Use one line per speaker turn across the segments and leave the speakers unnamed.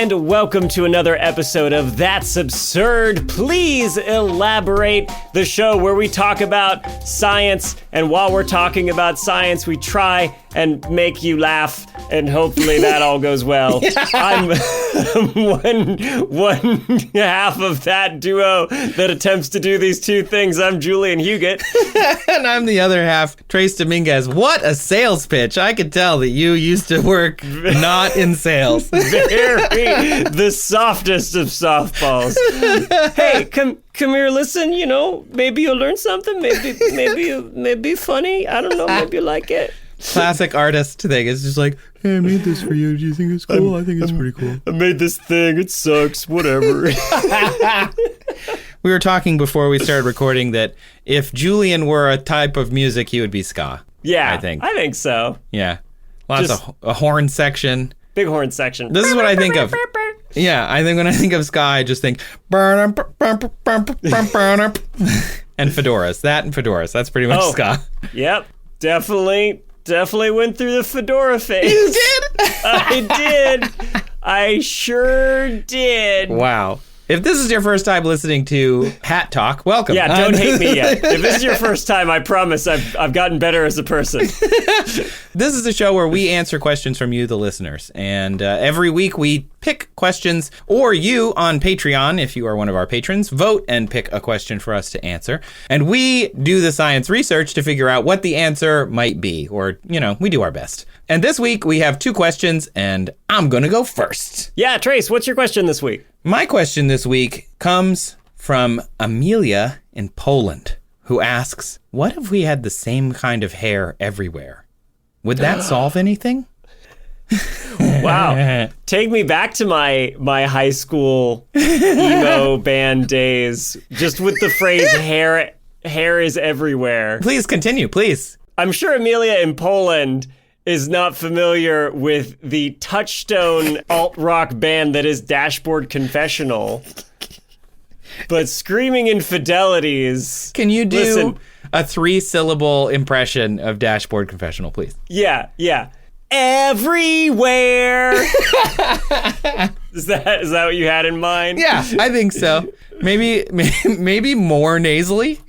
and welcome to another episode of That's Absurd. Please elaborate, the show where we talk about science, and while we're talking about science, we try and make you laugh, and hopefully that all goes well. Yeah. I'm one half of that duo that attempts to do these two things. I'm Julian Huguet.
And I'm the other half, Trace Dominguez. What a sales pitch. I could tell that you used to work not in sales.
Very the softest of softballs. Hey, come here, listen, you know, maybe you'll learn something, maybe funny, I don't know, maybe you like it.
Classic artist thing. It's just like, hey, I made this for you. Do you think it's cool? I think it's pretty cool.
I made this thing. It sucks. Whatever.
We were talking before we started recording that if Julian were a type of music, he would be ska.
Yeah,
I think
so.
Yeah. Lots of a horn section.
Big horn section.
This is what I think of. Yeah, I think when I think of ska, I just think and fedoras. That and fedoras. That's pretty much ska.
Yep. Definitely went through the fedora phase.
You did?
I did. I sure did.
Wow. If this is your first time listening to Hat Talk, welcome.
Yeah, don't hate me yet. If this is your first time, I promise I've gotten better as a person.
This is a show where we answer questions from you, the listeners. And every week we pick questions, or you on Patreon, if you are one of our patrons, vote and pick a question for us to answer. And we do the science research to figure out what the answer might be, or, you know, we do our best. And this week we have two questions, and I'm going to go first.
Yeah, Trace, what's your question this week?
My question this week comes from Emilia in Poland, who asks, what if we had the same kind of hair everywhere? Would that solve anything?
Wow. Take me back to my high school emo band days, just with the phrase hair is everywhere.
Please continue, please.
I'm sure Emilia in Poland is not familiar with the touchstone alt-rock band that is Dashboard Confessional. But Screaming Infidelities...
Can you do a 3-syllable impression of Dashboard Confessional, please?
Yeah. Everywhere! Is that what you had in mind?
Yeah, I think so. Maybe more nasally?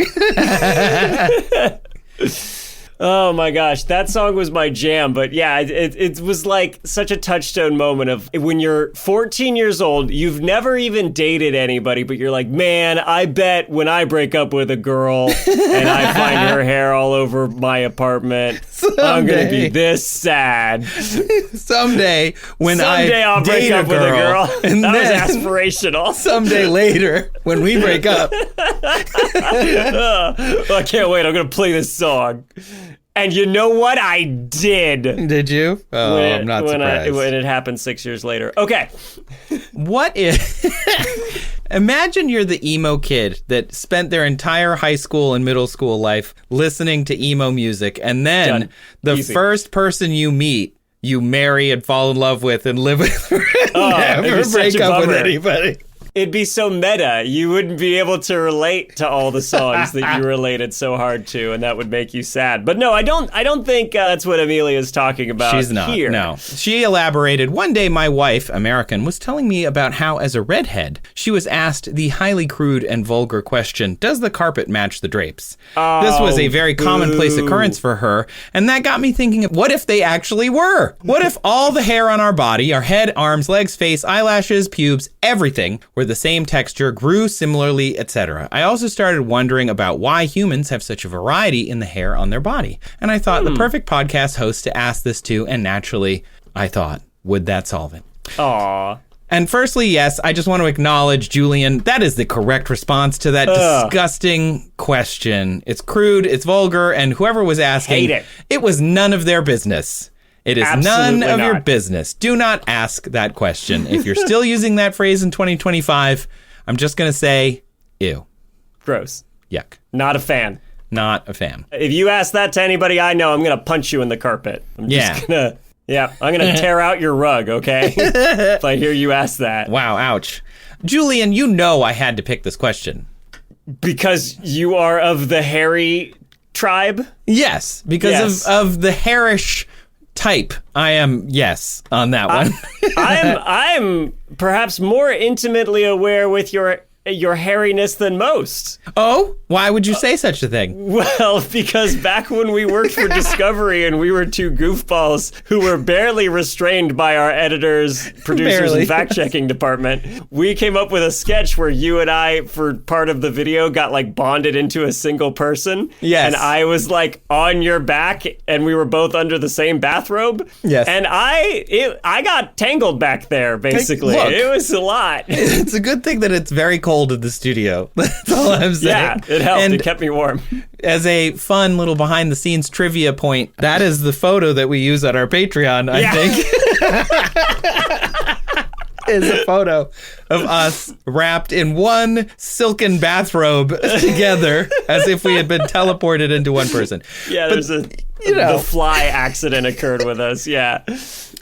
Oh my gosh, that song was my jam. But yeah, it was like such a touchstone moment of when you're 14 years old, you've never even dated anybody, but you're like, man, I bet when I break up with a girl and I find her hair all over my apartment, I'm going to be this sad.
Someday
I'll break up with a girl.
And
that
then,
was aspirational.
Someday later, when we break up.
I can't wait. I'm going to play this song. And you know what? I did.
Did you? Oh, I'm not surprised.
When it happened 6 years later. Okay.
What if... Imagine you're the emo kid that spent their entire high school and middle school life listening to emo music, and then first person you meet, you marry and fall in love with and live with never break up with anybody.
It'd be so meta. You wouldn't be able to relate to all the songs that you related so hard to, and that would make you sad. But no, I don't think that's what Emilia is talking about.
She's not.
Here.
No. She elaborated, one day my wife, American, was telling me about how as a redhead, she was asked the highly crude and vulgar question, does the carpet match the drapes? This was a very commonplace occurrence for her, and that got me thinking, what if they actually were? What if all the hair on our body, our head, arms, legs, face, eyelashes, pubes, everything, were the same texture, grew similarly, etc. I also started wondering about why humans have such a variety in the hair on their body. And I thought the perfect podcast host to ask this to, and naturally, I thought, would that solve it?
Aww.
And firstly, yes, I just want to acknowledge, Julian, that is the correct response to that disgusting question. It's crude, it's vulgar, and whoever was asking, it was none of their business. It is none of your business. Do not ask that question. If you're still using that phrase in 2025, I'm just going to say, ew.
Gross.
Yuck.
Not a fan.
Not a fan.
If you ask that to anybody I know, I'm going to punch you in the carpet. I'm going to tear out your rug, okay? If I hear you ask that.
Wow, ouch. Julian, you know I had to pick this question.
Because you are of the hairy tribe?
Yes, because of the hairish type, I am yes on that one.
I'm perhaps more intimately aware with your hairiness than most.
Oh, why would you say such a thing?
Well, because back when we worked for Discovery and we were two goofballs who were barely restrained by our editors, producers, and fact-checking department, we came up with a sketch where you and I, for part of the video, got like bonded into a single person.
Yes.
And I was like on your back and we were both under the same bathrobe.
Yes.
And I got tangled back there, basically.
Look,
it was a lot.
It's a good thing that it's very cold in the studio. That's all I'm saying.
Yeah, it helped.
And
it kept me warm.
as a fun little behind the scenes trivia point, that is the photo that we use on our Patreon, I think. Is a photo of us wrapped in one silken bathrobe together as if we had been teleported into one person.
Yeah, there's the fly accident occurred with us. Yeah.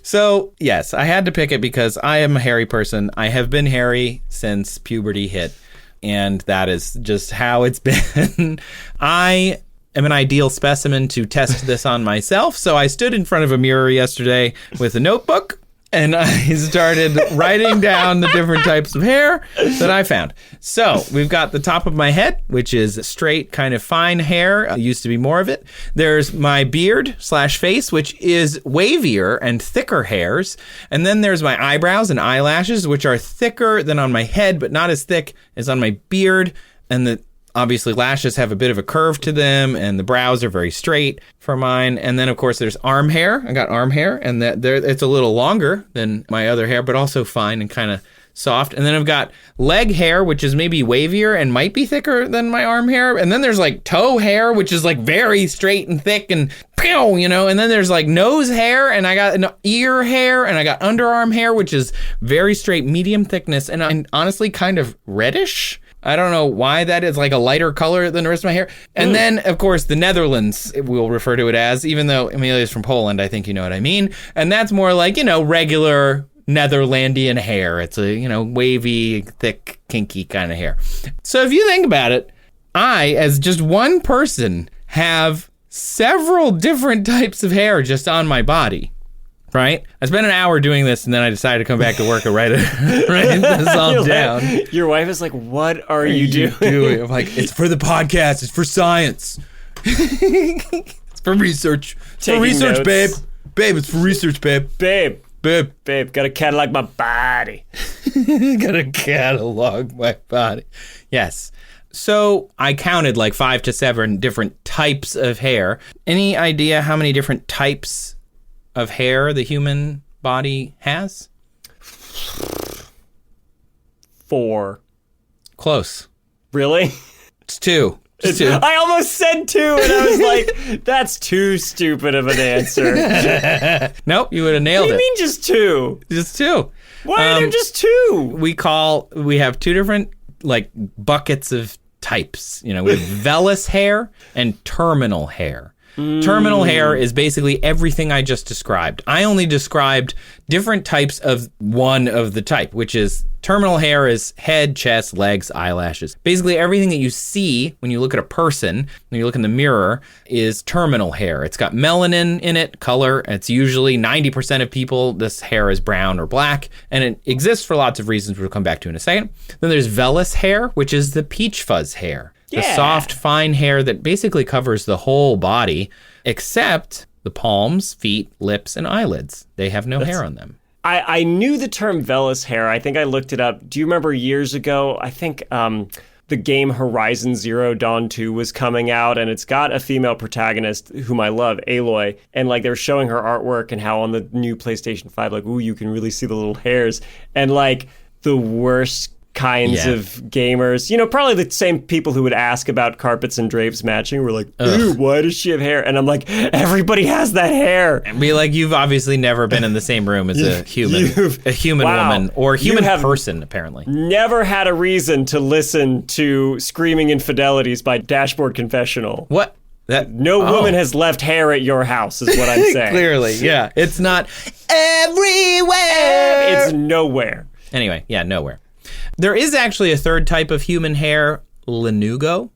So, yes, I had to pick it because I am a hairy person. I have been hairy since puberty hit, and that is just how it's been. I am an ideal specimen to test this on myself, so I stood in front of a mirror yesterday with a notebook, and I started writing down the different types of hair that I found. So we've got the top of my head, which is straight, kind of fine hair. Used to be more of it. There's my beard/face, which is wavier and thicker hairs. And then there's my eyebrows and eyelashes, which are thicker than on my head, but not as thick as on my beard. And obviously, lashes have a bit of a curve to them, and the brows are very straight for mine. And then, of course, there's arm hair. I got arm hair, and it's a little longer than my other hair, but also fine and kind of soft. And then I've got leg hair, which is maybe wavier and might be thicker than my arm hair. And then there's like toe hair, which is like very straight and thick and pew, you know. And then there's like nose hair, and I got an ear hair, and I got underarm hair, which is very straight, medium thickness, and honestly kind of reddish. I don't know why that is, like a lighter color than the rest of my hair. And then, of course, the Netherlands, we'll refer to it as, even though Emilia is from Poland, I think you know what I mean. And that's more like, regular Netherlandian hair. It's a, wavy, thick, kinky kind of hair. So if you think about it, I, as just one person, have several different types of hair just on my body. Right? I spent an hour doing this, and then I decided to come back to work and write this all down.
Your wife is like, what are you doing?
I'm like, it's for the podcast. It's for science. It's for research. It's for research,
notes.
babe. Babe, it's for research, babe.
Babe,
Babe.
gotta catalog my body.
Gotta catalog my body. Yes. So I counted like 5 to 7 different types of hair. Any idea how many different types of hair the human body has?
4.
Close.
Really?
It's 2. It's 2.
I almost said 2, and I was like, that's too stupid of an answer.
Nope, you would have nailed
What do you
it.
mean just 2?
Just 2.
Why are there just 2?
We have 2 different like buckets of types. We have vellus hair and terminal hair. Terminal hair is basically everything I just described. I only described different types of one of the type, which is terminal hair is head, chest, legs, eyelashes. Basically everything that you see when you look at a person, when you look in the mirror, is terminal hair. It's got melanin in it, color. It's usually 90% of people, this hair is brown or black, and it exists for lots of reasons we'll come back to in a second. Then there's vellus hair, which is the peach fuzz hair. The soft, fine hair that basically covers the whole body, except the palms, feet, lips, and eyelids. They have no hair on them.
I knew the term vellus hair. I think I looked it up. Do you remember years ago? I think the game Horizon Zero Dawn 2 was coming out, and it's got a female protagonist whom I love, Aloy. And like they were showing her artwork and how on the new PlayStation 5, like, ooh, you can really see the little hairs. And like the worst kinds of gamers, probably the same people who would ask about carpets and drapes matching were like, ew, why does she have hair? And I'm like, everybody has that hair.
And be like, you've obviously never been in the same room as a human woman or human person, apparently.
Never had a reason to listen to Screaming Infidelities by Dashboard Confessional.
What?
No woman has left hair at your house, is what I'm saying.
Clearly, yeah. It's not everywhere.
It's nowhere.
Anyway, yeah, nowhere. There is actually a third type of human hair, lanugo,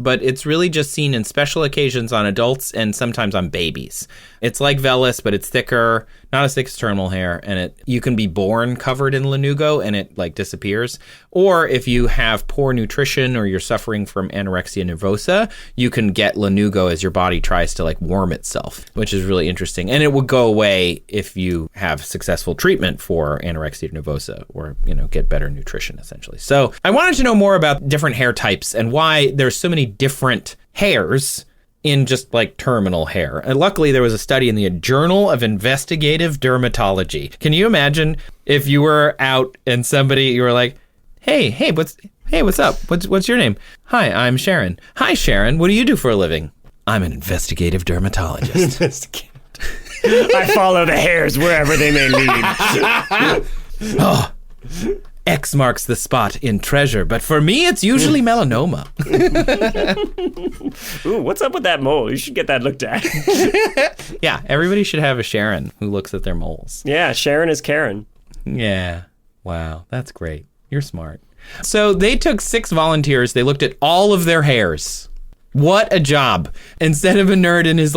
but it's really just seen in special occasions on adults and sometimes on babies. It's like vellus, but it's thicker, not as thick as terminal hair, and you can be born covered in lanugo and it like disappears. Or if you have poor nutrition or you're suffering from anorexia nervosa, you can get lanugo as your body tries to like warm itself, which is really interesting. And it will go away if you have successful treatment for anorexia nervosa or, get better nutrition essentially. So I wanted to know more about different hair types and why there's so many different hairs in just like terminal hair. And luckily there was a study in the Journal of Investigative Dermatology. Can you imagine if you were out and you were like, hey, what's up? What's your name? Hi, I'm Sharon. Hi, Sharon. What do you do for a living? I'm an investigative dermatologist.
I follow the hairs wherever they may lead.
Oh, X marks the spot in treasure, but for me, it's usually melanoma.
Ooh, what's up with that mole? You should get that looked at.
Yeah, everybody should have a Sharon who looks at their moles.
Yeah, Sharon is Karen.
Yeah. Wow, that's great. You're smart. So they took 6 volunteers. They looked at all of their hairs. What a job. Instead of a nerd in his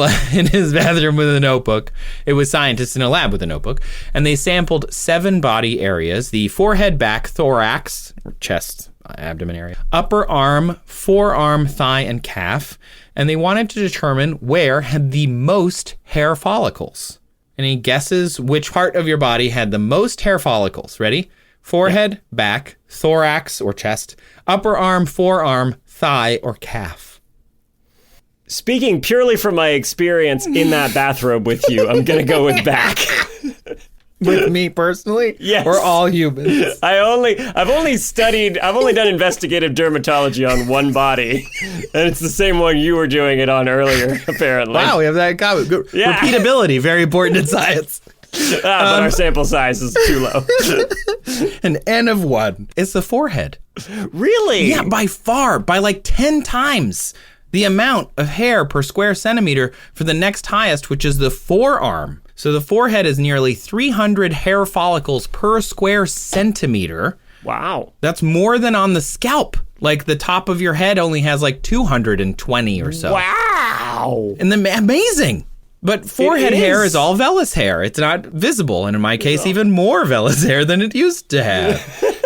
bathroom with a notebook, it was scientists in a lab with a notebook. And they sampled 7 body areas: the forehead, back, thorax, or chest, abdomen area, upper arm, forearm, thigh, and calf. And they wanted to determine where had the most hair follicles. Any guesses which part of your body had the most hair follicles? Ready? Forehead, back, thorax, or chest, upper arm, forearm, thigh, or calf.
Speaking purely from my experience in that bathrobe with you, I'm going to go with back.
With me personally?
Yes.
We're all humans.
I've only done investigative dermatology on one body, and it's the same one you were doing it on earlier, apparently.
Wow, we have that in common. Good.
Yeah.
Repeatability, very important in science.
But our sample size is too low.
An N of 1. It's the forehead.
Really?
Yeah, by far, by like 10 times the amount of hair per square centimeter for the next highest, which is the forearm. So the forehead is nearly 300 hair follicles per square centimeter.
Wow.
That's more than on the scalp. Like the top of your head only has like 220 or so.
Wow.
And then amazing. But forehead hair is all vellus hair. It's not visible. And in my case, even more vellus hair than it used to have.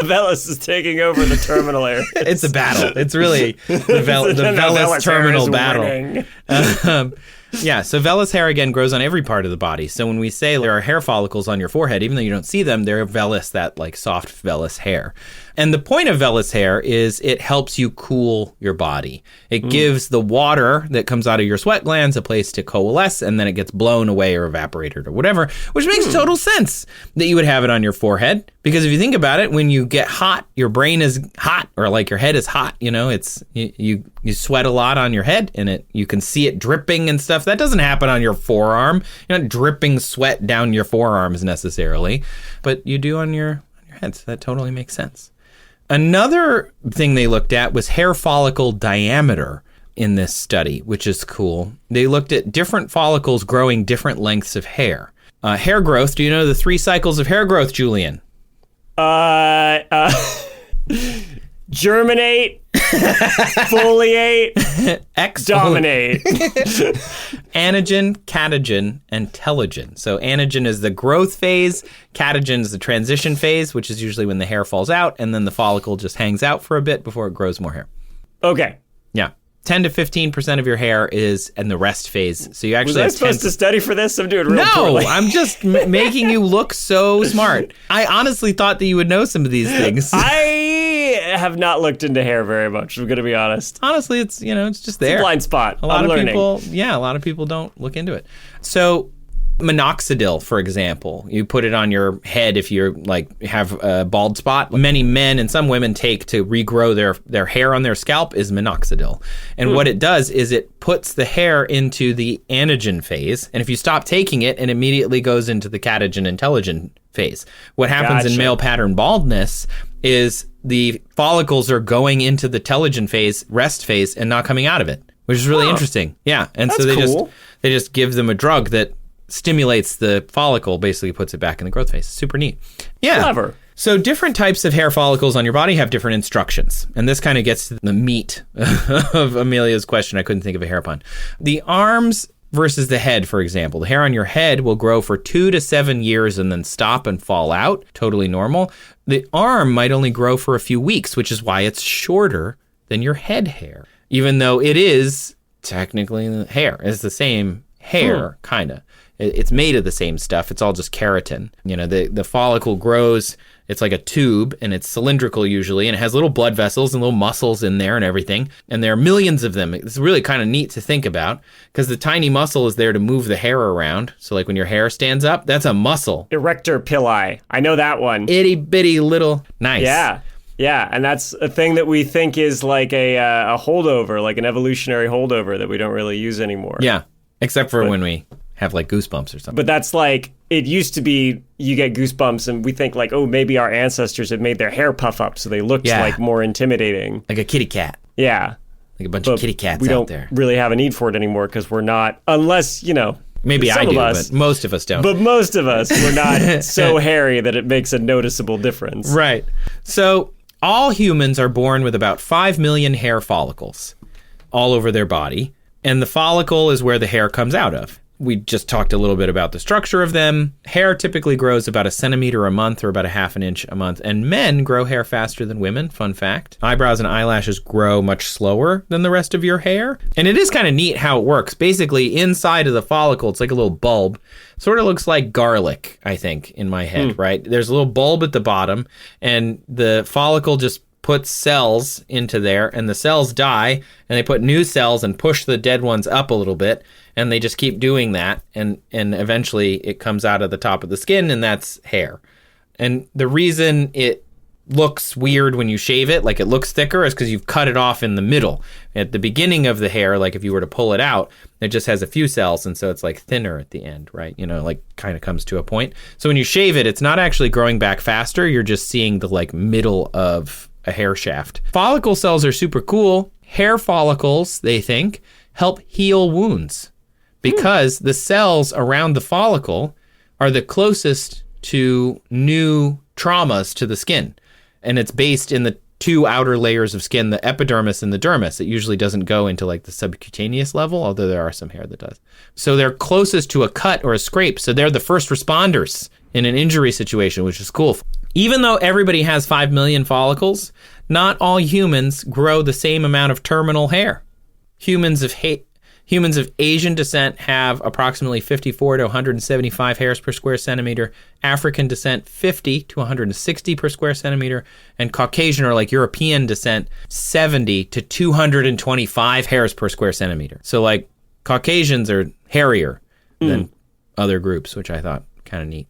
Vellus is taking over the terminal area.
It's a battle. It's really the vellus terminal battle. Yeah, so vellus hair, again, grows on every part of the body. So when we say there are hair follicles on your forehead, even though you don't see them, they're vellus, that like soft vellus hair. And the point of vellus hair is it helps you cool your body. It gives the water that comes out of your sweat glands a place to coalesce, and then it gets blown away or evaporated or whatever, which makes total sense that you would have it on your forehead. Because if you think about it, when you get hot, your brain is hot, or like your head is hot, it's you sweat a lot on your head, and you can see it dripping and stuff. That doesn't happen on your forearm. You're not dripping sweat down your forearms necessarily, but you do on your head, so that totally makes sense. Another thing they looked at was hair follicle diameter in this study, which is cool. They looked at different follicles growing different lengths of hair. Hair growth, do you know the 3 cycles of hair growth, Julian?
Germinate, foliate, dominate.
Anagen, catagen, and telogen. So anagen is the growth phase, catagen is the transition phase, which is usually when the hair falls out, and then the follicle just hangs out for a bit before it grows more hair.
Okay.
Yeah. 10 to 15% of your hair is in the rest phase. So you actually
Was I supposed to study for this? I'm doing real
No,
poorly.
I'm just making you look so smart. I honestly thought that you would know some of these things.
I have not looked into hair very much, I'm going to be honest.
Honestly, it's just there.
It's a blind spot.
A lot
I'm
of
learning.
a lot of people don't look into it. So minoxidil, for example, you put it on your head if you're have a bald spot. Many men and some women take to regrow their hair on their scalp is minoxidil. And what it does is it puts the hair into the anagen phase. And if you stop taking it, it immediately goes into the catagen and telogen phase. What happens in male pattern baldness is the follicles are going into the telogen phase, rest phase, and not coming out of it, which is really interesting. Yeah. And
That's
so
cool.
they just give them a drug that stimulates the follicle, basically puts it back in the growth phase. Super neat. Yeah.
Clever.
So different types of hair follicles on your body have different instructions. And this kind of gets to the meat of Emilia's question. I couldn't think of a hair pun. The arms versus the head, for example. The hair on your head will grow for 2 to 7 years and then stop and fall out. Totally normal. The arm might only grow for a few weeks, which is why it's shorter than your head hair. Even though it is technically hair. It's the same hair, kind of. It's made of the same stuff. It's all just keratin. You know, the follicle grows, it's like a tube, and it's cylindrical usually, and it has little blood vessels and little muscles in there and everything. And there are millions of them. It's really kind of neat to think about, because the tiny muscle is there to move the hair around. So like when your hair stands up, that's a muscle.
Erector pili. I know that one.
Itty bitty little. Nice.
Yeah. Yeah, and that's a thing that we think is like a holdover, like an evolutionary holdover that we don't really use anymore.
Yeah, except for when we have like goosebumps or something.
But that's like, it used to be you get goosebumps and we think like, oh, maybe our ancestors had made their hair puff up so they looked like more intimidating.
Like a kitty cat.
Yeah.
Like a bunch of kitty cats
out
there.
We don't really have a need for it anymore because we're not, unless, you know.
Maybe I do, but most of us don't.
But most of us, we're not so hairy that it makes a noticeable difference.
Right. So all humans are born with about 5 million hair follicles all over their body. And the follicle is where the hair comes out of. We just talked a little bit about the structure of them. Hair typically grows about 1 centimeter a month or about 1/2 inch a month. And men grow hair faster than women, fun fact. Eyebrows and eyelashes grow much slower than the rest of your hair. And it is kind of neat how it works. Basically, inside of the follicle, it's like a little bulb. Sort of looks like garlic, I think, in my head, right? There's a little bulb at the bottom, and the follicle just puts cells into there, and the cells die, and they put new cells and push the dead ones up a little bit, and they just keep doing that, and eventually it comes out of the top of the skin, and that's hair. And the reason it looks weird when you shave it, like it looks thicker, is because you've cut it off in the middle. At the beginning of the hair, like if you were to pull it out, it just has a few cells, and so it's like thinner at the end, right? You know, like kind of comes to a point. So when you shave it, it's not actually growing back faster, you're just seeing the like middle of a hair shaft. Follicle cells are super cool. Hair follicles, they think, help heal wounds because the cells around the follicle are the closest to new traumas to the skin. And it's based in the 2 outer layers of skin, the epidermis and the dermis. It usually doesn't go into like the subcutaneous level, although there are some hair that does. So they're closest to a cut or a scrape. So they're the first responders in an injury situation, which is cool. Even though everybody has 5 million follicles, not all humans grow the same amount of terminal hair. Humans of Asian descent have approximately 54 to 175 hairs per square centimeter, African descent 50 to 160 per square centimeter, and Caucasian or like European descent 70 to 225 hairs per square centimeter. So like Caucasians are hairier than other groups, which I thought kind of neat.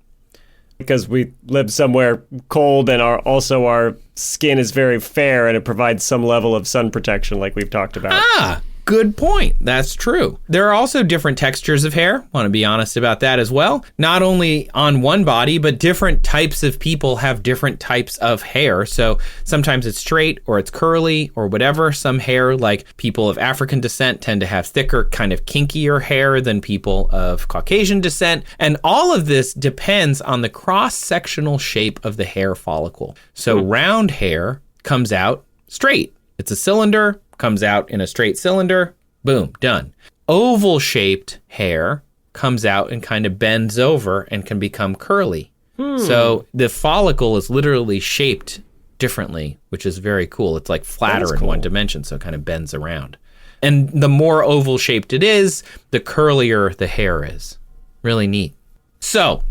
Because we live somewhere cold and our skin is very fair and it provides some level of sun protection like we've talked about.
Good point. That's true. There are also different textures of hair. Want to be honest about that as well. Not only on one body, but different types of people have different types of hair. So sometimes it's straight or it's curly or whatever. Some hair, like people of African descent, tend to have thicker, kind of kinkier hair than people of Caucasian descent. And all of this depends on the cross-sectional shape of the hair follicle. So round hair comes out straight. It's a cylinder, comes out in a straight cylinder, boom, done. Oval-shaped hair comes out and kind of bends over and can become curly. So the follicle is literally shaped differently, which is very cool. It's like flatter in one dimension, so it kind of bends around. And the more oval-shaped it is, the curlier the hair is. Really neat. So,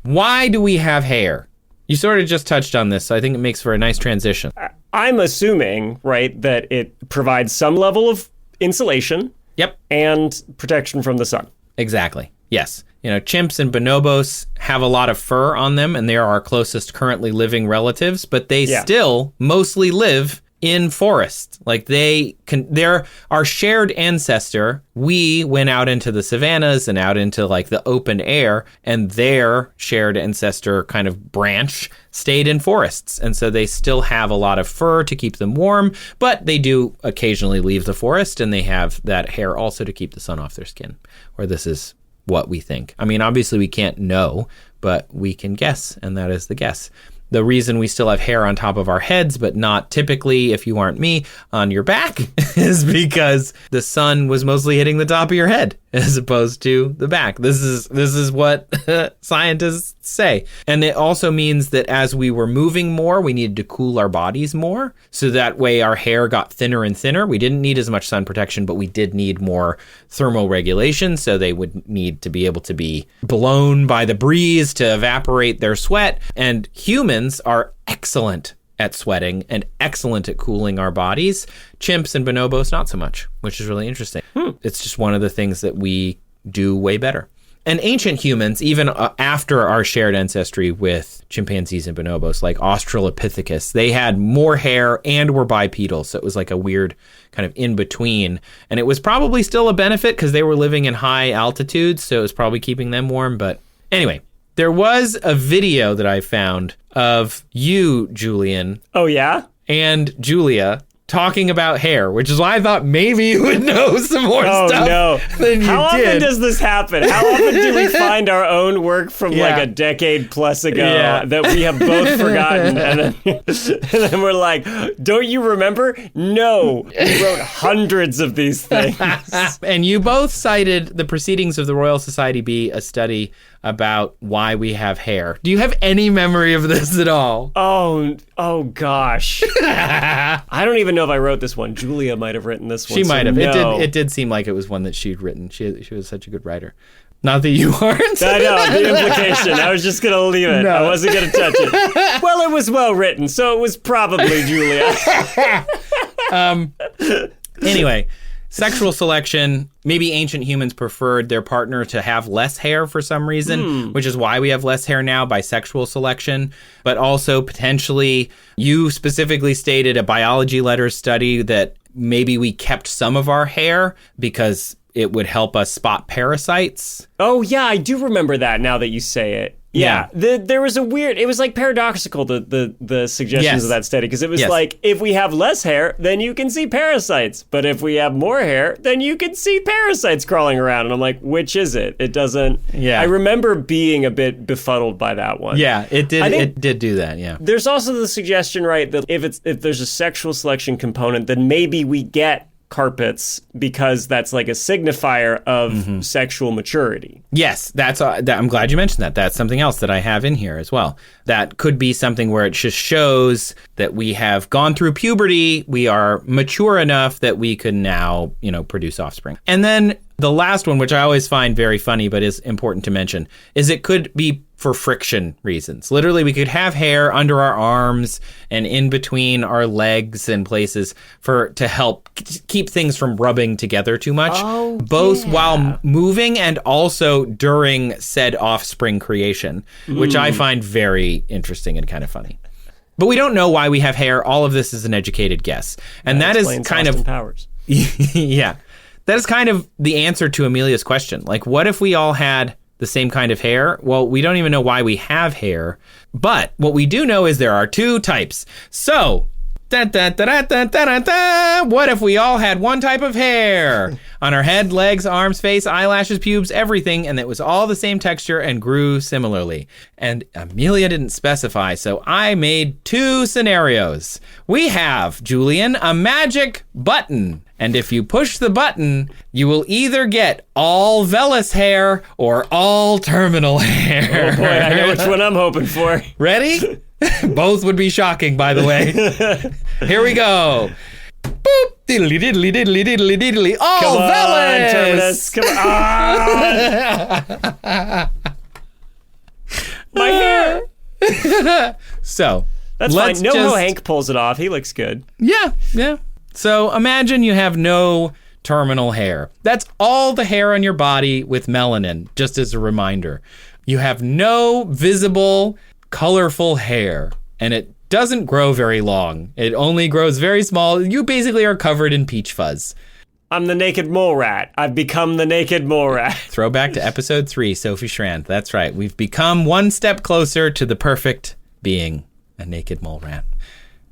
why do we have hair? You sort of just touched on this, so I think it makes for a nice transition.
I'm assuming, right, that it provides some level of insulation.
Yep.
And protection from the sun.
Exactly. Yes. You know, chimps and bonobos have a lot of fur on them, and they are our closest currently living relatives, but they still mostly live in forests. Like they're our shared ancestor. We went out into the savannas and out into like the open air, and their shared ancestor kind of branch stayed in forests. And so they still have a lot of fur to keep them warm, but they do occasionally leave the forest, and they have that hair also to keep the sun off their skin. Or this is what we think. I mean, obviously we can't know, but we can guess, and that is the guess. The reason we still have hair on top of our heads, but not typically, if you aren't me, on your back, is because the sun was mostly hitting the top of your head as opposed to the back. This is what scientists say. And it also means that as we were moving more, we needed to cool our bodies more. So that way our hair got thinner and thinner. We didn't need as much sun protection, but we did need more thermal regulation. So they would need to be able to be blown by the breeze to evaporate their sweat. And humans are excellent at sweating and excellent at cooling our bodies. Chimps and bonobos, not so much, which is really interesting. It's just one of the things that we do way better. And ancient humans, even after our shared ancestry with chimpanzees and bonobos, like Australopithecus, they had more hair and were bipedal. So it was like a weird kind of in between. And it was probably still a benefit because they were living in high altitudes. So it was probably keeping them warm. But anyway, there was a video that I found of you, Julian.
Oh, yeah?
And Julia talking about hair, which is why I thought maybe you would know some more stuff than you did.
How often does this happen? How often do we find our own work from like a decade plus ago that we have both forgotten? And then we're like, don't you remember? No, we wrote hundreds of these things.
And you both cited the Proceedings of the Royal Society be a study about why we have hair. Do you have any memory of this at all?
Oh gosh. I don't even know if I wrote this one. Julia might have written this one.
She might have.
No.
It did seem like it was one that she'd written. She was such a good writer. Not that you aren't.
I know, the implication. I was just going to leave it. No. I wasn't going to touch it. Well, it was well written, so it was probably Julia.
Anyway, sexual selection, maybe ancient humans preferred their partner to have less hair for some reason, which is why we have less hair now by sexual selection. But also potentially, you specifically stated a biology letters study that maybe we kept some of our hair because it would help us spot parasites.
Oh, yeah, I do remember that now that you say it. Yeah. There was a weird, it was like paradoxical, the suggestions of that study, because it was like, if we have less hair, then you can see parasites. But if we have more hair, then you can see parasites crawling around. And I'm like, which is it? It doesn't. Yeah. I remember being a bit befuddled by that one.
Yeah, it did do that, yeah.
There's also the suggestion, right, that if there's a sexual selection component, then maybe we get carpets because that's like a signifier of sexual maturity.
Yes, I'm glad you mentioned that. That's something else that I have in here as well. That could be something where it just shows that we have gone through puberty, we are mature enough that we can now, produce offspring. And then the last one, which I always find very funny but is important to mention, is it could be for friction reasons. Literally, we could have hair under our arms and in between our legs and places to help keep things from rubbing together too much, both while moving and also during said offspring creation, which I find very interesting and kind of funny. But we don't know why we have hair. All of this is an educated guess. And that is kind of
powers.
Yeah. That is kind of the answer to Emilia's question. Like, what if we all had the same kind of hair? Well, we don't even know why we have hair, but what we do know is there are two types. So, what if we all had one type of hair on our head, legs, arms, face, eyelashes, pubes, everything, and it was all the same texture and grew similarly? And Emilia didn't specify, so I made two scenarios. We have, Julian, a magic button. And if you push the button, you will either get all vellus hair or all terminal hair.
Oh boy, I know which one I'm hoping for.
Ready? Both would be shocking, by the way. Here we go. Boop. Diddly diddly diddly diddly diddly. All
Come
vellus.
On, Terminus. Come on. My hair.
So
that's fine. No, Hank pulls it off. He looks good.
Yeah. So imagine you have no terminal hair. That's all the hair on your body with melanin, just as a reminder. You have no visible, colorful hair, and it doesn't grow very long. It only grows very small. You basically are covered in peach fuzz.
I'm the naked mole rat. I've become the naked mole rat.
Throwback to episode 3, Sophie Schrand. That's right. We've become one step closer to the perfect being a naked mole rat.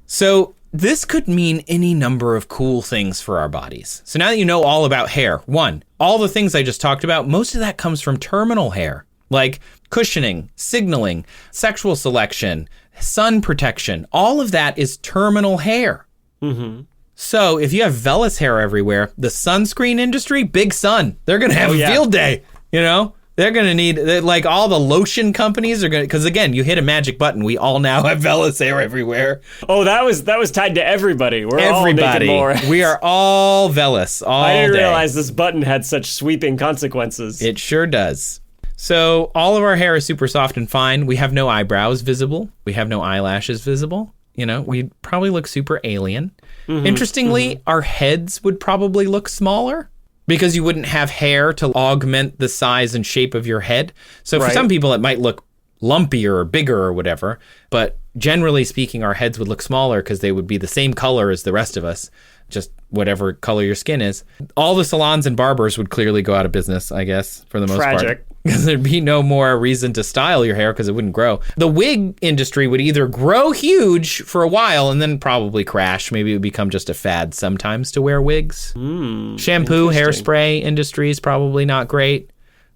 So this could mean any number of cool things for our bodies. So now that you know all about hair, one, all the things I just talked about, most of that comes from terminal hair. like cushioning, signaling, sexual selection, sun protection. All of that is terminal hair. Mm-hmm. So if you have vellus hair everywhere, the sunscreen industry, big sun, they're going to have a field day, you know? They're going to need, like, all the lotion companies are going to, because again, you hit a magic button. We all now have vellus hair everywhere.
Oh, that was tied to everybody. We're all making more.
We are all vellus all day.
I didn't realize this button had such sweeping consequences.
It sure does. So all of our hair is super soft and fine. We have no eyebrows visible. We have no eyelashes visible. You know, we'd probably look super alien. Mm-hmm. Interestingly, our heads would probably look smaller, because you wouldn't have hair to augment the size and shape of your head. So for some people, it might look lumpier or bigger or whatever. But generally speaking, our heads would look smaller because they would be the same color as the rest of us, just whatever color your skin is. All the salons and barbers would clearly go out of business, I guess, for the most part. Because there'd be no more reason to style your hair because it wouldn't grow. The wig industry would either grow huge for a while and then probably crash. Maybe it would become just a fad sometimes to wear wigs. Shampoo, hairspray industry is probably not great.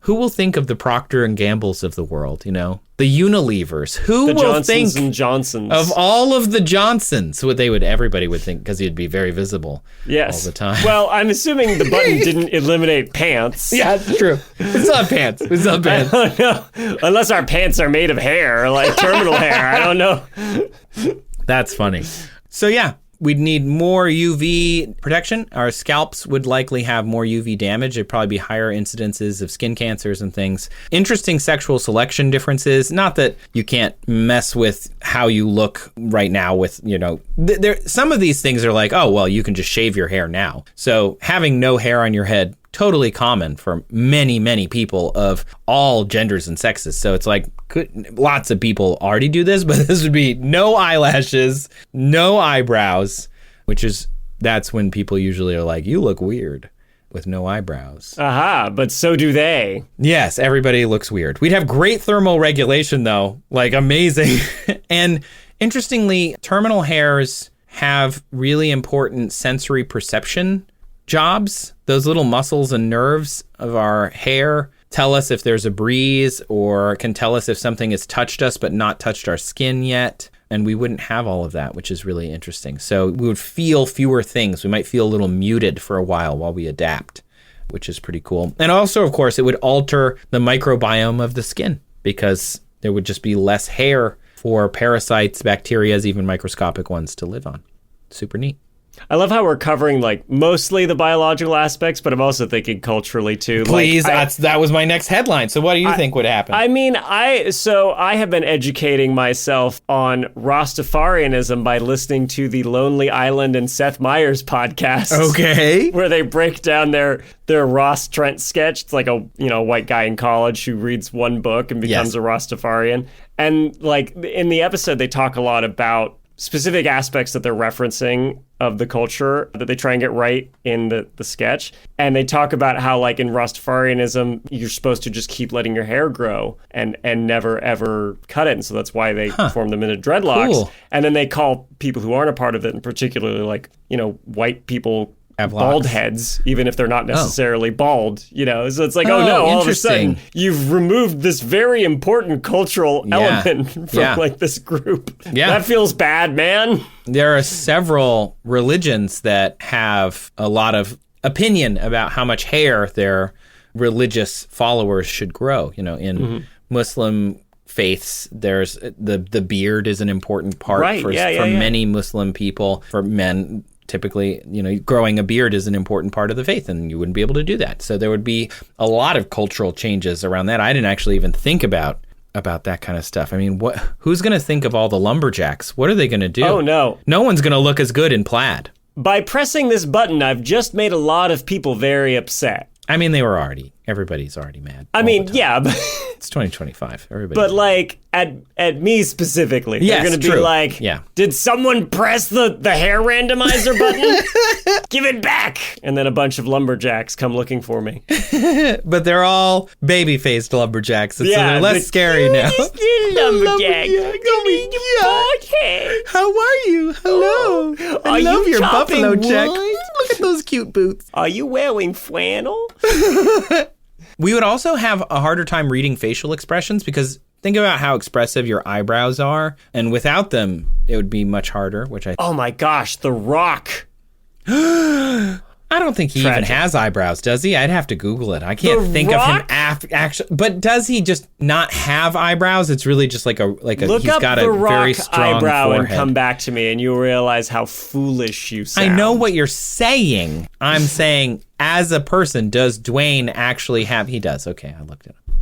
Who will think of the Procter & Gamble's of the world, you know? The Unilevers. Who will think
and Johnsons.
Of all of the Johnsons? Everybody would think, because he'd be very visible all the time.
Well, I'm assuming the button didn't eliminate pants.
Yeah, that's true. It's not pants. It's not pants.
I don't know. Unless our pants are made of hair, like terminal hair. I don't know.
That's funny. So yeah, we'd need more UV protection. Our scalps would likely have more UV damage. There'd probably be higher incidences of skin cancers and things. Interesting sexual selection differences. Not that you can't mess with how you look right now with, you know, some of these things are like, oh, well, you can just shave your hair now. So having no hair on your head, totally common for many, many people of all genders and sexes. So it's like, lots of people already do this, but this would be no eyelashes, no eyebrows, that's when people usually are like, you look weird with no eyebrows.
Aha, but so do they.
Yes, everybody looks weird. We'd have great thermal regulation though, like amazing. And interestingly, terminal hairs have really important sensory perception jobs. Those little muscles and nerves of our hair tell us if there's a breeze, or can tell us if something has touched us but not touched our skin yet. And we wouldn't have all of that, which is really interesting. So we would feel fewer things. We might feel a little muted for a while we adapt, which is pretty cool. And also, of course, it would alter the microbiome of the skin because there would just be less hair for parasites, bacteria, even microscopic ones to live on. Super neat.
I love how we're covering like mostly the biological aspects, but I'm also thinking culturally too.
Please, that was my next headline. So what do you think would happen?
I mean, I have been educating myself on Rastafarianism by listening to the Lonely Island and Seth Meyers podcast.
Okay.
Where they break down their Ross Trent sketch. It's like a white guy in college who reads one book and becomes a Rastafarian. And like in the episode, they talk a lot about specific aspects that they're referencing of the culture that they try and get right in the sketch. And they talk about how like in Rastafarianism, you're supposed to just keep letting your hair grow and never ever cut it. And so that's why they form them into dreadlocks. Cool. And then they call people who aren't a part of it, and particularly like, white people, bald heads, even if they're not necessarily bald, so it's like, all of a sudden you've removed this very important cultural element from like this group. Yeah. That feels bad, man.
There are several religions that have a lot of opinion about how much hair their religious followers should grow. In Muslim faiths, there's the beard is an important part for many Muslim people. For men, typically, growing a beard is an important part of the faith, and you wouldn't be able to do that. So there would be a lot of cultural changes around that. I didn't actually even think about that kind of stuff. I mean, who's going to think of all the lumberjacks? What are they going to do?
Oh, no.
No one's going to look as good in plaid.
By pressing this button, I've just made a lot of people very upset.
I mean, everybody's already mad.
I mean, yeah, but
it's 2025. Everybody.
But like at me specifically, they're going to be like, did someone press the hair randomizer button? Give it back. And then a bunch of lumberjacks come looking for me.
But they're all baby-faced lumberjacks. So they're less scary now.
Lumberjack.
How are you? Hello. I love your buffalo check. Look at those cute boots.
Are you wearing flannel?
We would also have a harder time reading facial expressions because think about how expressive your eyebrows are. And without them, it would be much harder, which I...
Oh my gosh, The Rock.
I don't think he even has eyebrows, does he? I'd have to Google it. I can't think of him actually. But does he just not have eyebrows? It's really just like a
Look
he's
up
got
The
a
Rock
very strong
eyebrow
forehead.
and come back to me and you'll realize how foolish you sound.
I know what you're saying. I'm saying as a person, does Dwayne actually have... He does. Okay, I looked it up.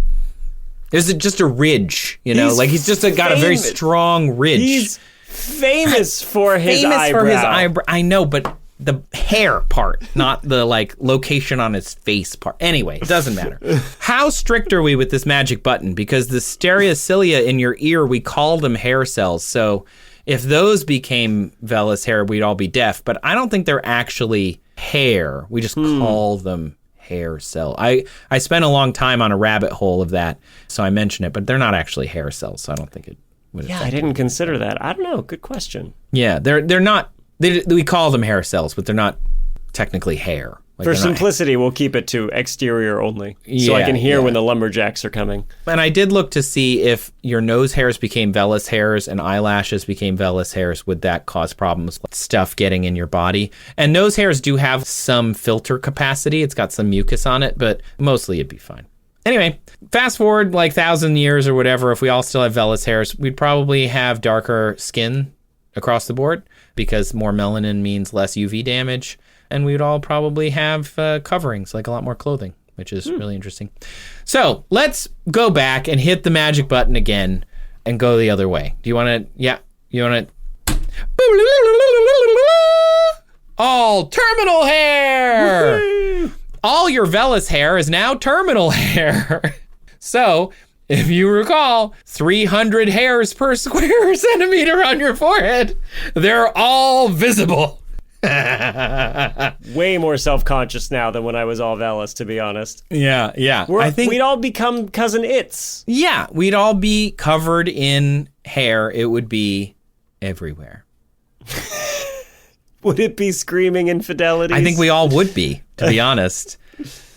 Is it just a ridge, you know? He's just got a very strong ridge.
He's famous for his eyebrow.
I know, but the hair part, not the location on his face part. Anyway, it doesn't matter. How strict are we with this magic button? Because the stereocilia in your ear, we call them hair cells. So if those became vellus hair, we'd all be deaf. But I don't think they're actually hair. We just call them hair cell. I spent a long time on a rabbit hole of that, so I mention it, but they're not actually hair cells, so I don't think it would.
Yeah, I didn't consider that. I don't know. Good question.
Yeah, they're not. We call them hair cells, but they're not technically hair.
For simplicity, we'll keep it to exterior only, so I can hear when the lumberjacks are coming.
And I did look to see if your nose hairs became vellus hairs and eyelashes became vellus hairs, would that cause problems with stuff getting in your body? And nose hairs do have some filter capacity. It's got some mucus on it, but mostly it'd be fine. Anyway, fast forward 1,000 years or whatever, if we all still have vellus hairs, we'd probably have darker skin across the board because more melanin means less UV damage. And we would all probably have coverings, a lot more clothing, which is really interesting. So let's go back and hit the magic button again and go the other way. Do you want to? Yeah. You want to? All terminal hair. Woo-hoo! All your vellus hair is now terminal hair. So if you recall, 300 hairs per square centimeter on your forehead, they're all visible.
Way more self-conscious now than when I was all vellus, to be honest.
Yeah.
I think we'd all become cousin Its.
Yeah, we'd all be covered in hair. It would be everywhere.
Would it be screaming infidelities?
I think we all would be, to be honest.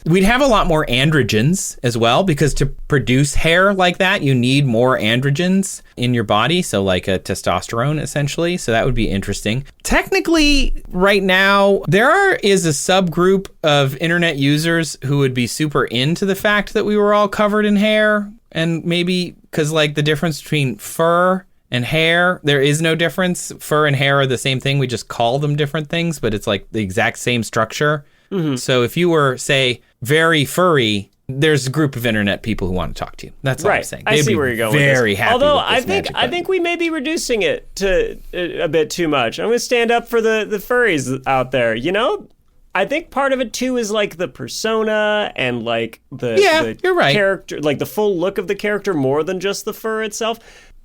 We'd have a lot more androgens as well, because to produce hair like that, you need more androgens in your body. So like a testosterone, essentially. So that would be interesting. Technically, right now, is a subgroup of internet users who would be super into the fact that we were all covered in hair. And maybe because the difference between fur and hair, there is no difference. Fur and hair are the same thing. We just call them different things, but it's the exact same structure. Mm-hmm. So if you were, say, very furry, there's a group of internet people who want to talk to you. That's all I'm saying.
I see where you're going with this.
Very happy
Although
with this
I think we may be reducing it to a bit too much. I'm going to stand up for the furries out there. You know, I think part of it too is the persona and the
you're right.
character, the full look of the character more than just the fur itself.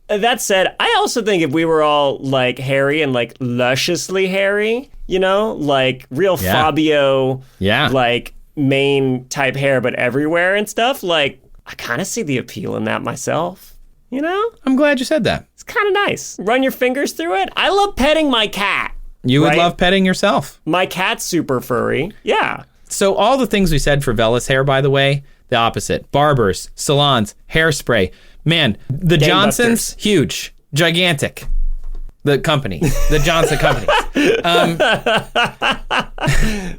That said, I also think if we were all hairy and lusciously hairy, you know, real Fabio, mane type hair, but everywhere and stuff, I kind of see the appeal in that myself, you know?
I'm glad you said that.
It's kind of nice. Run your fingers through it. I love petting my cat.
You would love petting yourself.
My cat's super furry. Yeah.
So all the things we said for vellus hair, by the way, the opposite. Barbers, salons, hairspray. Man, the Johnsons, huge, gigantic. The company, the Johnson company.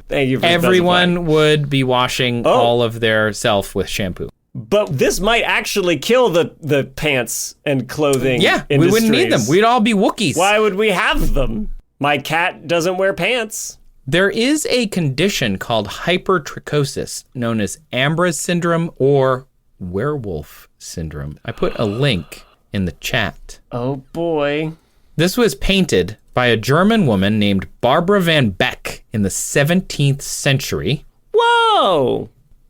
Thank you for
everyone would be washing all of their self with shampoo.
But this might actually kill the pants and clothing industries.
We wouldn't need them. We'd all be Wookiees.
Why would we have them? My cat doesn't wear pants.
There is a condition called hypertrichosis, known as Ambras syndrome or werewolf syndrome. I put a link in the chat.
Oh boy.
This was painted by a German woman named Barbara van Beck in the 17th century.
Whoa!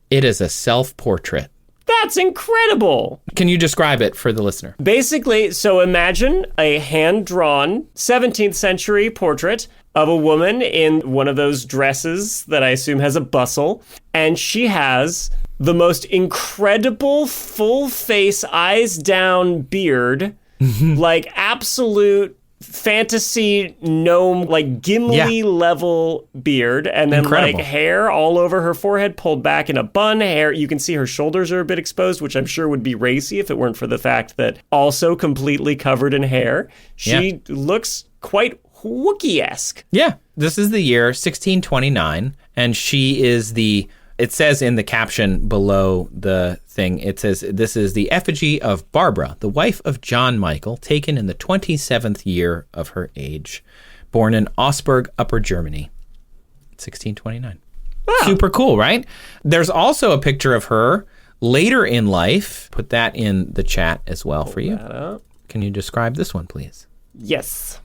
It is a self-portrait.
That's incredible.
Can you describe it for the listener?
Basically, so imagine a hand-drawn 17th century portrait of a woman in one of those dresses that I assume has a bustle, and she has the most incredible full face, eyes down beard, absolute fantasy gnome, like Gimli level beard, and then
Incredible.
like hair all over her forehead pulled back in a bun. Hair, you can see her shoulders are a bit exposed, which I'm sure would be racy if it weren't for the fact that also completely covered in hair. She looks quite Wookiee-esque.
Yeah. This is the year 1629, and she is it says in the caption below the thing, it says, this is the effigy of Barbara, the wife of John Michael, taken in the 27th year of her age, born in Augsburg, Upper Germany, 1629. Wow. Super cool, right? There's also a picture of her later in life. Put that in the chat as well for you. Can you describe this one, please?
Yes.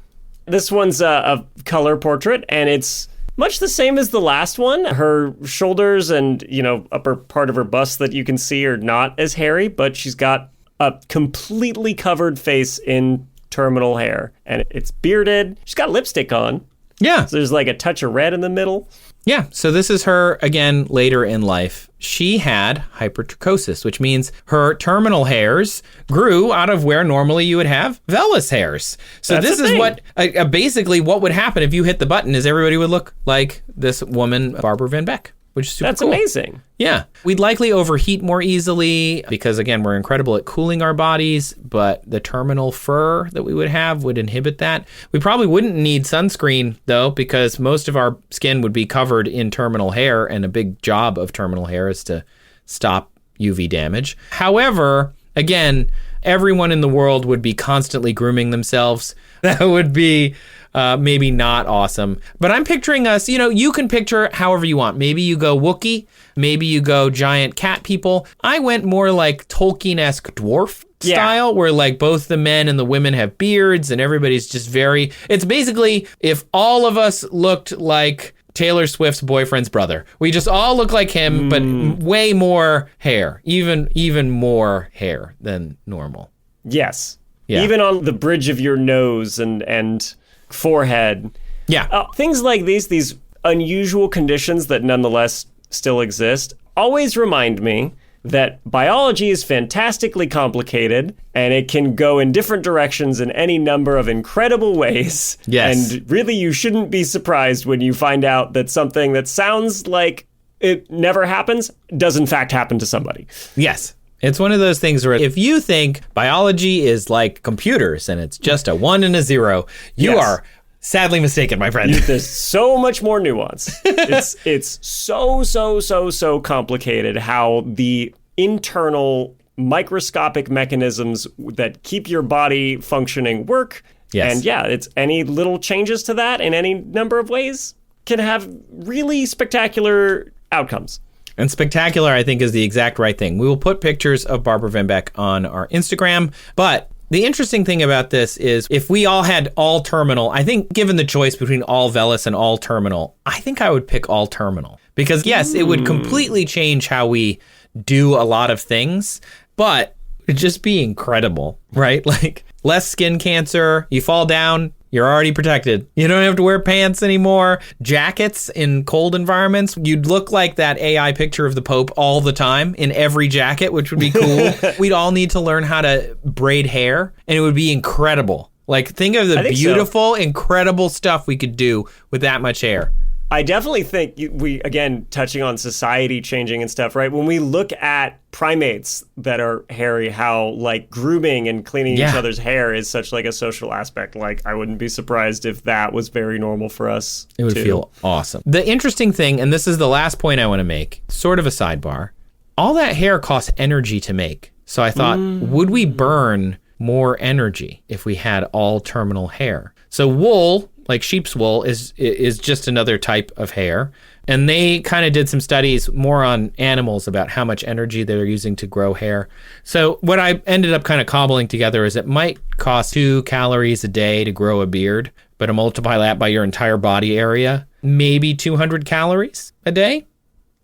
This one's a color portrait, and it's much the same as the last one. Her shoulders and, upper part of her bust that you can see are not as hairy, but she's got a completely covered face in terminal hair, and it's bearded. She's got lipstick on.
Yeah.
So there's like a touch of red in the middle.
Yeah, so this is her, again, later in life. She had hypertrichosis, which means her terminal hairs grew out of where normally you would have vellus hairs. So this is what, basically what would happen if you hit the button is everybody would look like this woman, Barbara Van Beck, which is super cool.
That's amazing.
Yeah. We'd likely overheat more easily because, again, we're incredible at cooling our bodies, but the terminal fur that we would have would inhibit that. We probably wouldn't need sunscreen, though, because most of our skin would be covered in terminal hair, and a big job of terminal hair is to stop UV damage. However, again, everyone in the world would be constantly grooming themselves. That would be maybe not awesome. But I'm picturing us, you can picture however you want. Maybe you go Wookiee, maybe you go giant cat people. I went more like Tolkien-esque dwarf style, where like both the men and the women have beards and everybody's just it's basically if all of us looked like Taylor Swift's boyfriend's brother. We just all look like him, but way more hair, even more hair than normal.
Yes.
Yeah.
Even on the bridge of your nose and forehead.
Yeah.
Things like these unusual conditions that nonetheless still exist, always remind me that biology is fantastically complicated and it can go in different directions in any number of incredible ways.
Yes.
And really, you shouldn't be surprised when you find out that something that sounds like it never happens does in fact happen to somebody.
Yes. It's one of those things where if you think biology is like computers and it's just a 1 and a 0, you are sadly mistaken, my friend.
There's so much more nuance. It's so complicated how the internal microscopic mechanisms that keep your body functioning work.
Yes.
And it's any little changes to that in any number of ways can have really spectacular outcomes.
And spectacular, I think, is the exact right thing. We will put pictures of Barbara Van Beck on our Instagram. But the interesting thing about this is if we all had all terminal, I think given the choice between all vellus and all terminal, I think I would pick all terminal. Because, yes, it would completely change how we do a lot of things, but it'd just be incredible, right? Like less skin cancer, you fall down, you're already protected. You don't have to wear pants anymore. Jackets in cold environments. You'd look like that AI picture of the Pope all the time in every jacket, which would be cool. We'd all need to learn how to braid hair, and it would be incredible. Like, think of the beautiful, incredible stuff we could do with that much hair.
I definitely think we, again, touching on society changing and stuff, right? When we look at primates that are hairy, how like grooming and cleaning each other's hair is such like a social aspect. Like, I wouldn't be surprised if that was very normal for us.
It would feel awesome. The interesting thing, and this is the last point I want to make, sort of a sidebar, all that hair costs energy to make. So I thought, would we burn more energy if we had all terminal hair? So wool, like sheep's wool, is just another type of hair. And they kind of did some studies more on animals about how much energy they're using to grow hair. So what I ended up kind of cobbling together is it might cost 2 calories a day to grow a beard, but to multiply that by your entire body area, maybe 200 calories a day?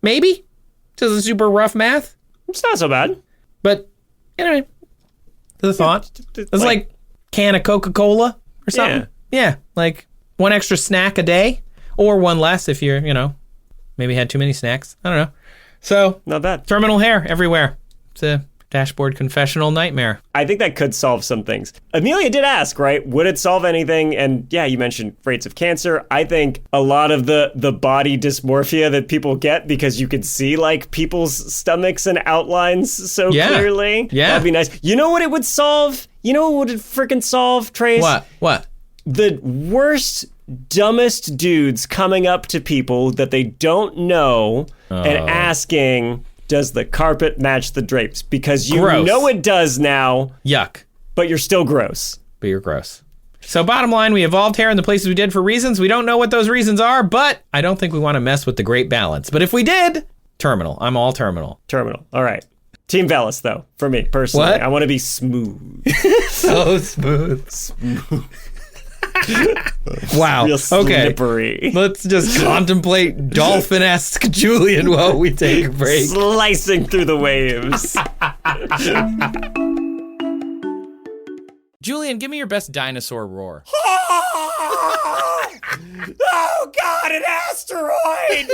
Maybe? Just a super rough math.
It's not so bad.
But, anyway, the thought. It's like can of Coca-Cola or something. Yeah, like 1 extra snack a day, or 1 less if you're, maybe had too many snacks. I don't know. So,
not bad.
Terminal hair everywhere. It's Dashboard confessional nightmare.
I think that could solve some things. Emilia did ask, right? Would it solve anything? And yeah, you mentioned rates of cancer. I think a lot of the body dysmorphia that people get because you could see like people's stomachs and outlines so clearly.
Yeah.
That'd be nice. You know what it would solve? You know what it freaking solve, Trace?
What?
The worst, dumbest dudes coming up to people that they don't know and asking, does the carpet match the drapes? Because you know it does now.
Yuck.
But you're still gross.
But you're gross. So bottom line, we evolved hair in the places we did for reasons. We don't know what those reasons are, but I don't think we want to mess with the great balance. But if we did, terminal. I'm all terminal.
Terminal. All right. Team Velis, though, for me, personally.
What?
I want to be smooth.
So smooth. Wow.
Real
Okay.
slippery.
Let's just contemplate dolphin-esque Julian while we take a break.
Slicing through the waves.
Julian, give me your best dinosaur roar.
Oh, God, an asteroid!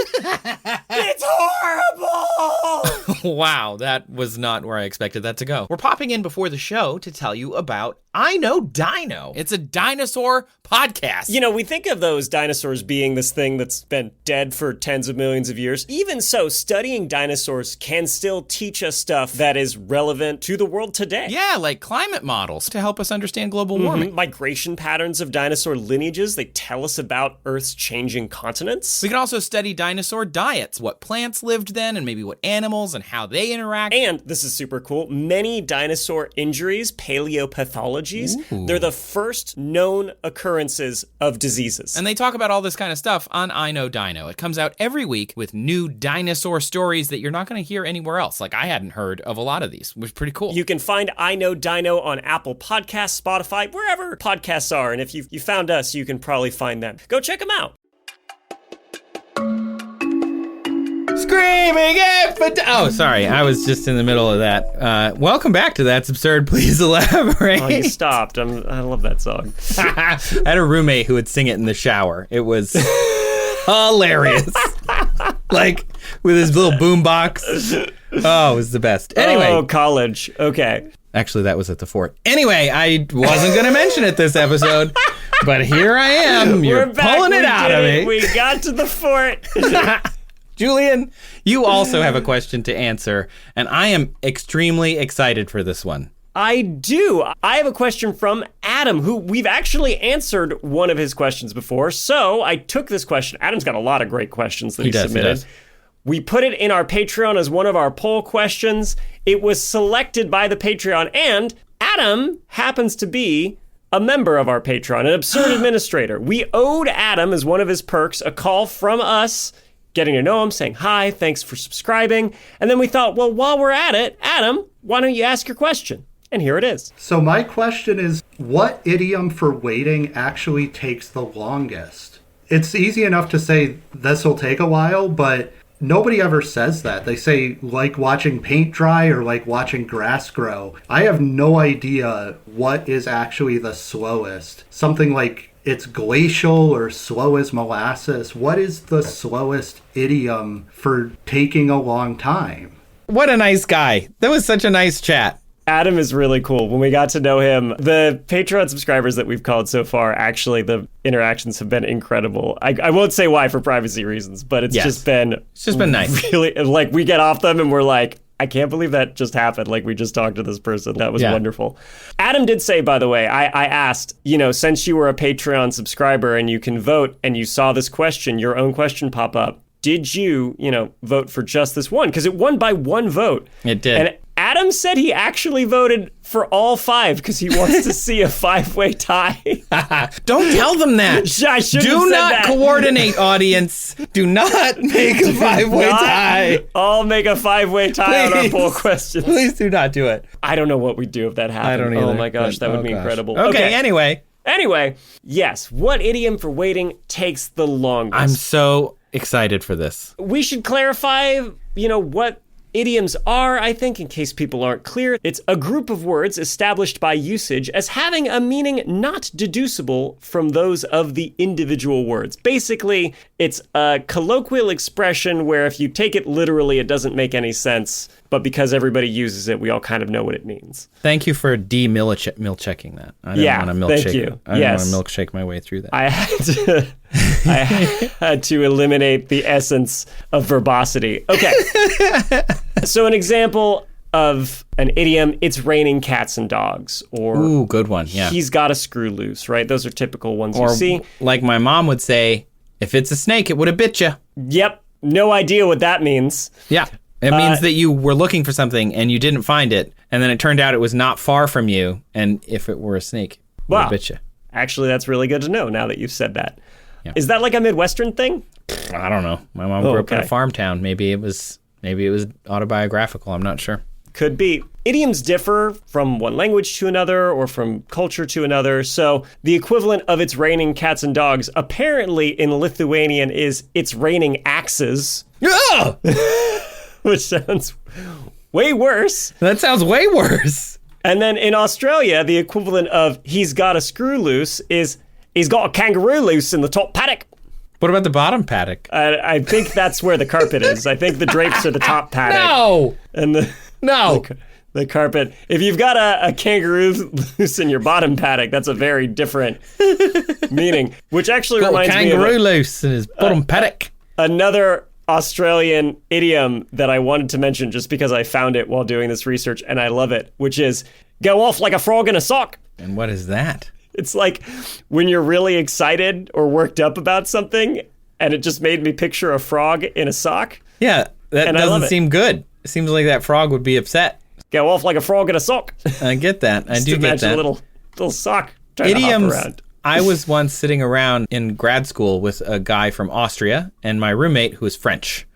It's horrible!
Wow, that was not where I expected that to go. We're popping in before the show to tell you about I Know Dino. It's a dinosaur podcast.
You know, we think of those dinosaurs being this thing that's been dead for tens of millions of years. Even so, studying dinosaurs can still teach us stuff that is relevant to the world today.
Yeah, like climate models to help us understand global warming.
Migration patterns of dinosaur lineages, they tell us about Earth's changing continents.
We can also study dinosaur diets, what plants lived then and maybe what animals and how they interact.
And, this is super cool, many dinosaur injuries, paleopathologies, they're the first known occurrences of diseases.
And they talk about all this kind of stuff on I Know Dino. It comes out every week with new dinosaur stories that you're not going to hear anywhere else. Like, I hadn't heard of a lot of these, which is pretty cool.
You can find I Know Dino on Apple Podcasts, Spotify, wherever podcasts are. And if you found us, you can probably find them. Go check them out.
Screaming oh, sorry. I was just in the middle of that. Welcome back to That's Absurd. Please elaborate.
Oh, you stopped. I love that song.
I had a roommate who would sing it in the shower. It was hilarious. Like, with his little boombox. Oh, it was the best. Anyway.
Oh, college. Okay.
Actually, that was at the fort. Anyway, I wasn't going to mention it this episode, but here I am. You're pulling it out of me.
We got to the fort.
Julian, you also have a question to answer, and I am extremely excited for this one.
I do. I have a question from Adam, who we've actually answered one of his questions before. So I took this question. Adam's got a lot of great questions that he submitted. We put it in our Patreon as one of our poll questions. It was selected by the Patreon, and Adam happens to be a member of our Patreon, an absurd administrator. We owed Adam, as one of his perks, a call from us, getting to know him, saying, hi, thanks for subscribing. And then we thought, well, while we're at it, Adam, why don't you ask your question? And here it is.
So my question is, what idiom for waiting actually takes the longest? It's easy enough to say this will take a while, but nobody ever says that. They say like watching paint dry or like watching grass grow. I have no idea what is actually the slowest. Something like it's glacial or slow as molasses. What is the slowest idiom for taking a long time?
What a nice guy. That was such a nice chat.
Adam is really cool. When we got to know him, the Patreon subscribers that we've called so far, actually, the interactions have been incredible. I won't say why for privacy reasons, but it's just been
nice.
Really, like, we get off them and we're like, I can't believe that just happened. Like, we just talked to this person. That was wonderful. Adam did say, by the way, I asked, since you were a Patreon subscriber and you can vote and you saw this question, your own question pop up, did you, vote for just this one? Because it won by one vote.
It did.
And Adam said he actually voted for all five because he wants to see a 5-way tie.
Don't tell them that.
I shouldn't have
Do
said
not
that.
Coordinate, audience. Do not make a 5-way tie.
I'll make a 5-way tie on our poll questions.
Please do not do it.
I don't know what we'd do if that happened.
I don't either.
Oh my gosh, that would be incredible.
Okay, anyway,
yes, what idiom for waiting takes the longest?
I'm so excited for this.
We should clarify, what idioms are, I think, in case people aren't clear. It's a group of words established by usage as having a meaning not deducible from those of the individual words. Basically, it's a colloquial expression where if you take it literally, it doesn't make any sense. but because everybody uses it, we all kind of know what it means.
Thank you for milk-checking that. I didn't want to milkshake.
Thank you.
I didn't want to milkshake my way through that.
I had to eliminate the essence of verbosity. Okay. So an example of an idiom, it's raining cats and dogs, or
ooh, good one. Yeah.
He's got a screw loose, right? Those are typical ones
or,
you see.
Like my mom would say, if it's a snake, it would have bit you.
Yep. No idea what that means.
Yeah. It means that you were looking for something and you didn't find it, and then it turned out it was not far from you, and if it were a snake, it would have bit you.
Actually, that's really good to know now that you've said that.
Yeah.
Is that like a Midwestern thing?
I don't know. My mom grew up in a farm town. Maybe it was autobiographical. I'm not sure.
Could be. Idioms differ from one language to another or from culture to another. So the equivalent of it's raining cats and dogs apparently in Lithuanian is it's raining axes.
Oh!
Which sounds way worse.
That sounds way worse.
And then in Australia, the equivalent of he's got a screw loose is he's got a kangaroo loose in the top paddock.
What about the bottom paddock?
I think that's where the carpet is. I think the drapes are the top paddock.
No!
And the carpet. If you've got a kangaroo loose in your bottom paddock, that's a very different meaning. Which actually reminds me of
kangaroo loose in his bottom paddock.
Another Australian idiom that I wanted to mention just because I found it while doing this research and I love it, which is go off like a frog in a sock.
And what is that?
It's like when you're really excited or worked up about something, and it just made me picture a frog in a sock.
Yeah, that doesn't seem good. It seems like that frog would be upset.
Go off like a frog in a sock.
I get that. I do get that.
Imagine a little sock trying
Idioms,
to hop around.
I was once sitting around in grad school with a guy from Austria and my roommate who is French.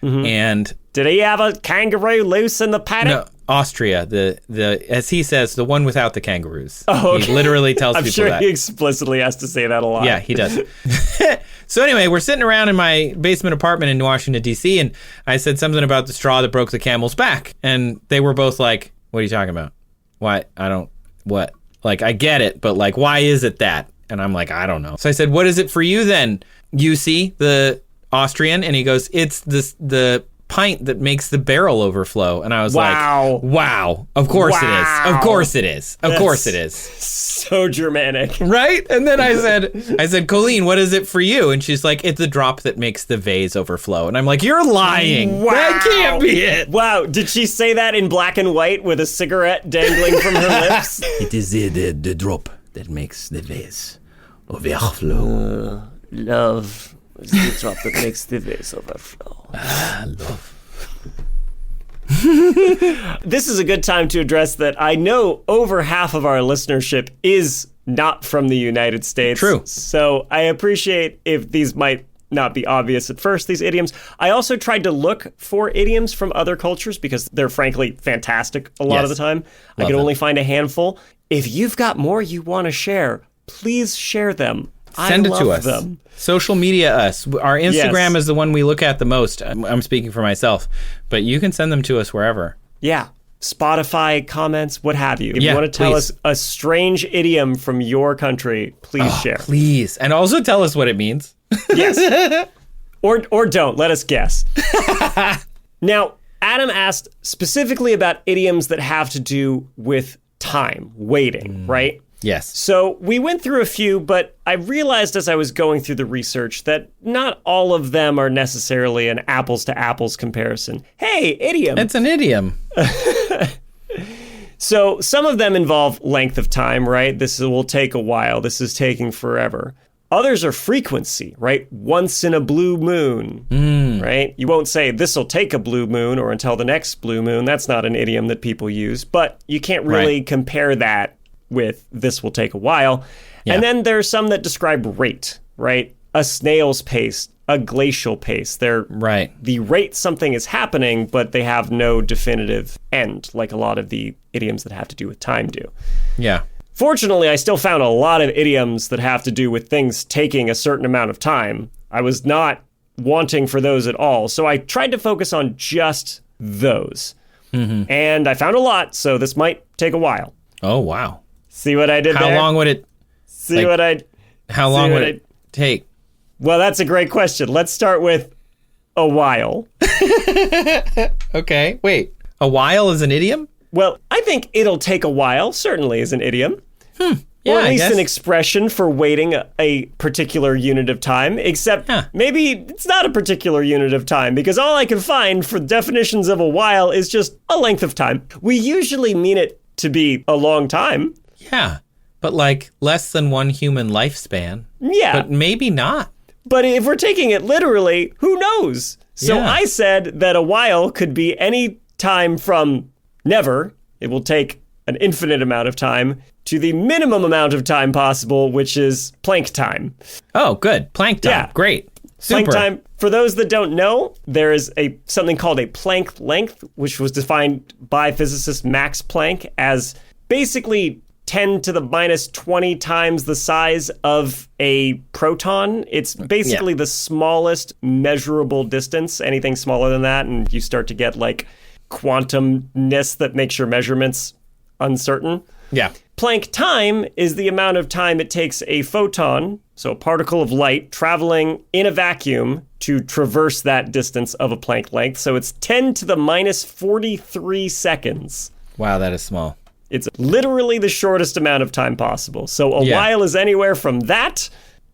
Mm-hmm. And
did he have a kangaroo loose in the paddock?
No, Austria, the as he says, the one without the kangaroos.
Oh, okay.
He literally tells
I'm
people
sure
that.
He explicitly has to say that a lot.
Yeah, he does. So anyway, we're sitting around in my basement apartment in Washington, D.C., and I said something about the straw that broke the camel's back. And they were both like, what are you talking about? Why? What? Like, I get it, but like, why is it that? And I'm like, I don't know. So I said, what is it for you then, UC, the Austrian? And he goes, it's the pint that makes the barrel overflow. And I was like, wow, of course it is. Of course it is. Of course it is.
So Germanic.
Right? And then I said, Colleen, what is it for you? And she's like, it's the drop that makes the vase overflow. And I'm like, you're lying.
Wow.
That can't be it.
Wow. Did she say that in black and white with a cigarette dangling from her lips?
It is the drop that makes the vase overflow.
Love is the drop that makes the vase overflow.
Love.
This is a good time to address that I know over half of our listenership is not from the United States.
True.
So I appreciate if these might not be obvious at first, these idioms. I also tried to look for idioms from other cultures because they're frankly fantastic a lot of the time. I could only find a handful. If you've got more you want to share, please share them.
Send it to us.
Them.
Social media us. Our Instagram is the one we look at the most. I'm speaking for myself, but you can send them to us wherever.
Yeah. Spotify, comments, what have you. If you want to tell us a strange idiom from your country, please share.
Please. And also tell us what it means.
Yes. Or don't. Let us guess. Now, Adam asked specifically about idioms that have to do with time, waiting, right?
Yes.
So we went through a few, but I realized as I was going through the research that not all of them are necessarily an apples to apples comparison. Hey, idiom.
It's an idiom.
So some of them involve length of time, right? This will take a while. This is taking forever. Others are frequency, right? Once in a blue moon, right? You won't say this will take a blue moon or until the next blue moon. That's not an idiom that people use, but you can't really compare that with this will take a while. Yeah. And then there's some that describe rate, right? A snail's pace, a glacial pace. They're the rate something is happening, but they have no definitive end, like a lot of the idioms that have to do with time do.
Yeah.
Fortunately, I still found a lot of idioms that have to do with things taking a certain amount of time. I was not wanting for those at all, so I tried to focus on just those. Mm-hmm. And I found a lot, so this might take a while.
Oh, wow.
See what I did there?
How long would it...
How
long would it take?
Well, that's a great question. Let's start with a while.
Okay, wait. A while is an idiom?
Well, I think it'll take a while, certainly is an idiom.
Yeah,
or at
I
least
guess.
an expression for waiting a particular unit of time, except maybe it's not a particular unit of time, because all I can find for definitions of a while is just a length of time. We usually mean it to be a long time.
Yeah, but like less than one human lifespan.
Yeah.
But maybe not.
But if we're taking it literally, who knows? So
Yeah.
I said that a while could be any time from never, it will take an infinite amount of time, to the minimum amount of time possible, which is Planck time.
Oh, good. Planck time.
Yeah.
Great. Super.
Planck time, for those that don't know, there is something called a Planck length, which was defined by physicist Max Planck as basically 10 to the minus 20 times the size of a proton. It's basically the smallest measurable distance. Anything smaller than that, and you start to get like quantumness that makes your measurements uncertain.
Yeah.
Planck time is the amount of time it takes a photon, so a particle of light, traveling in a vacuum to traverse that distance of a Planck length. So it's 10 to the minus 43 seconds.
Wow, that is small.
It's literally the shortest amount of time possible. So a while is anywhere from that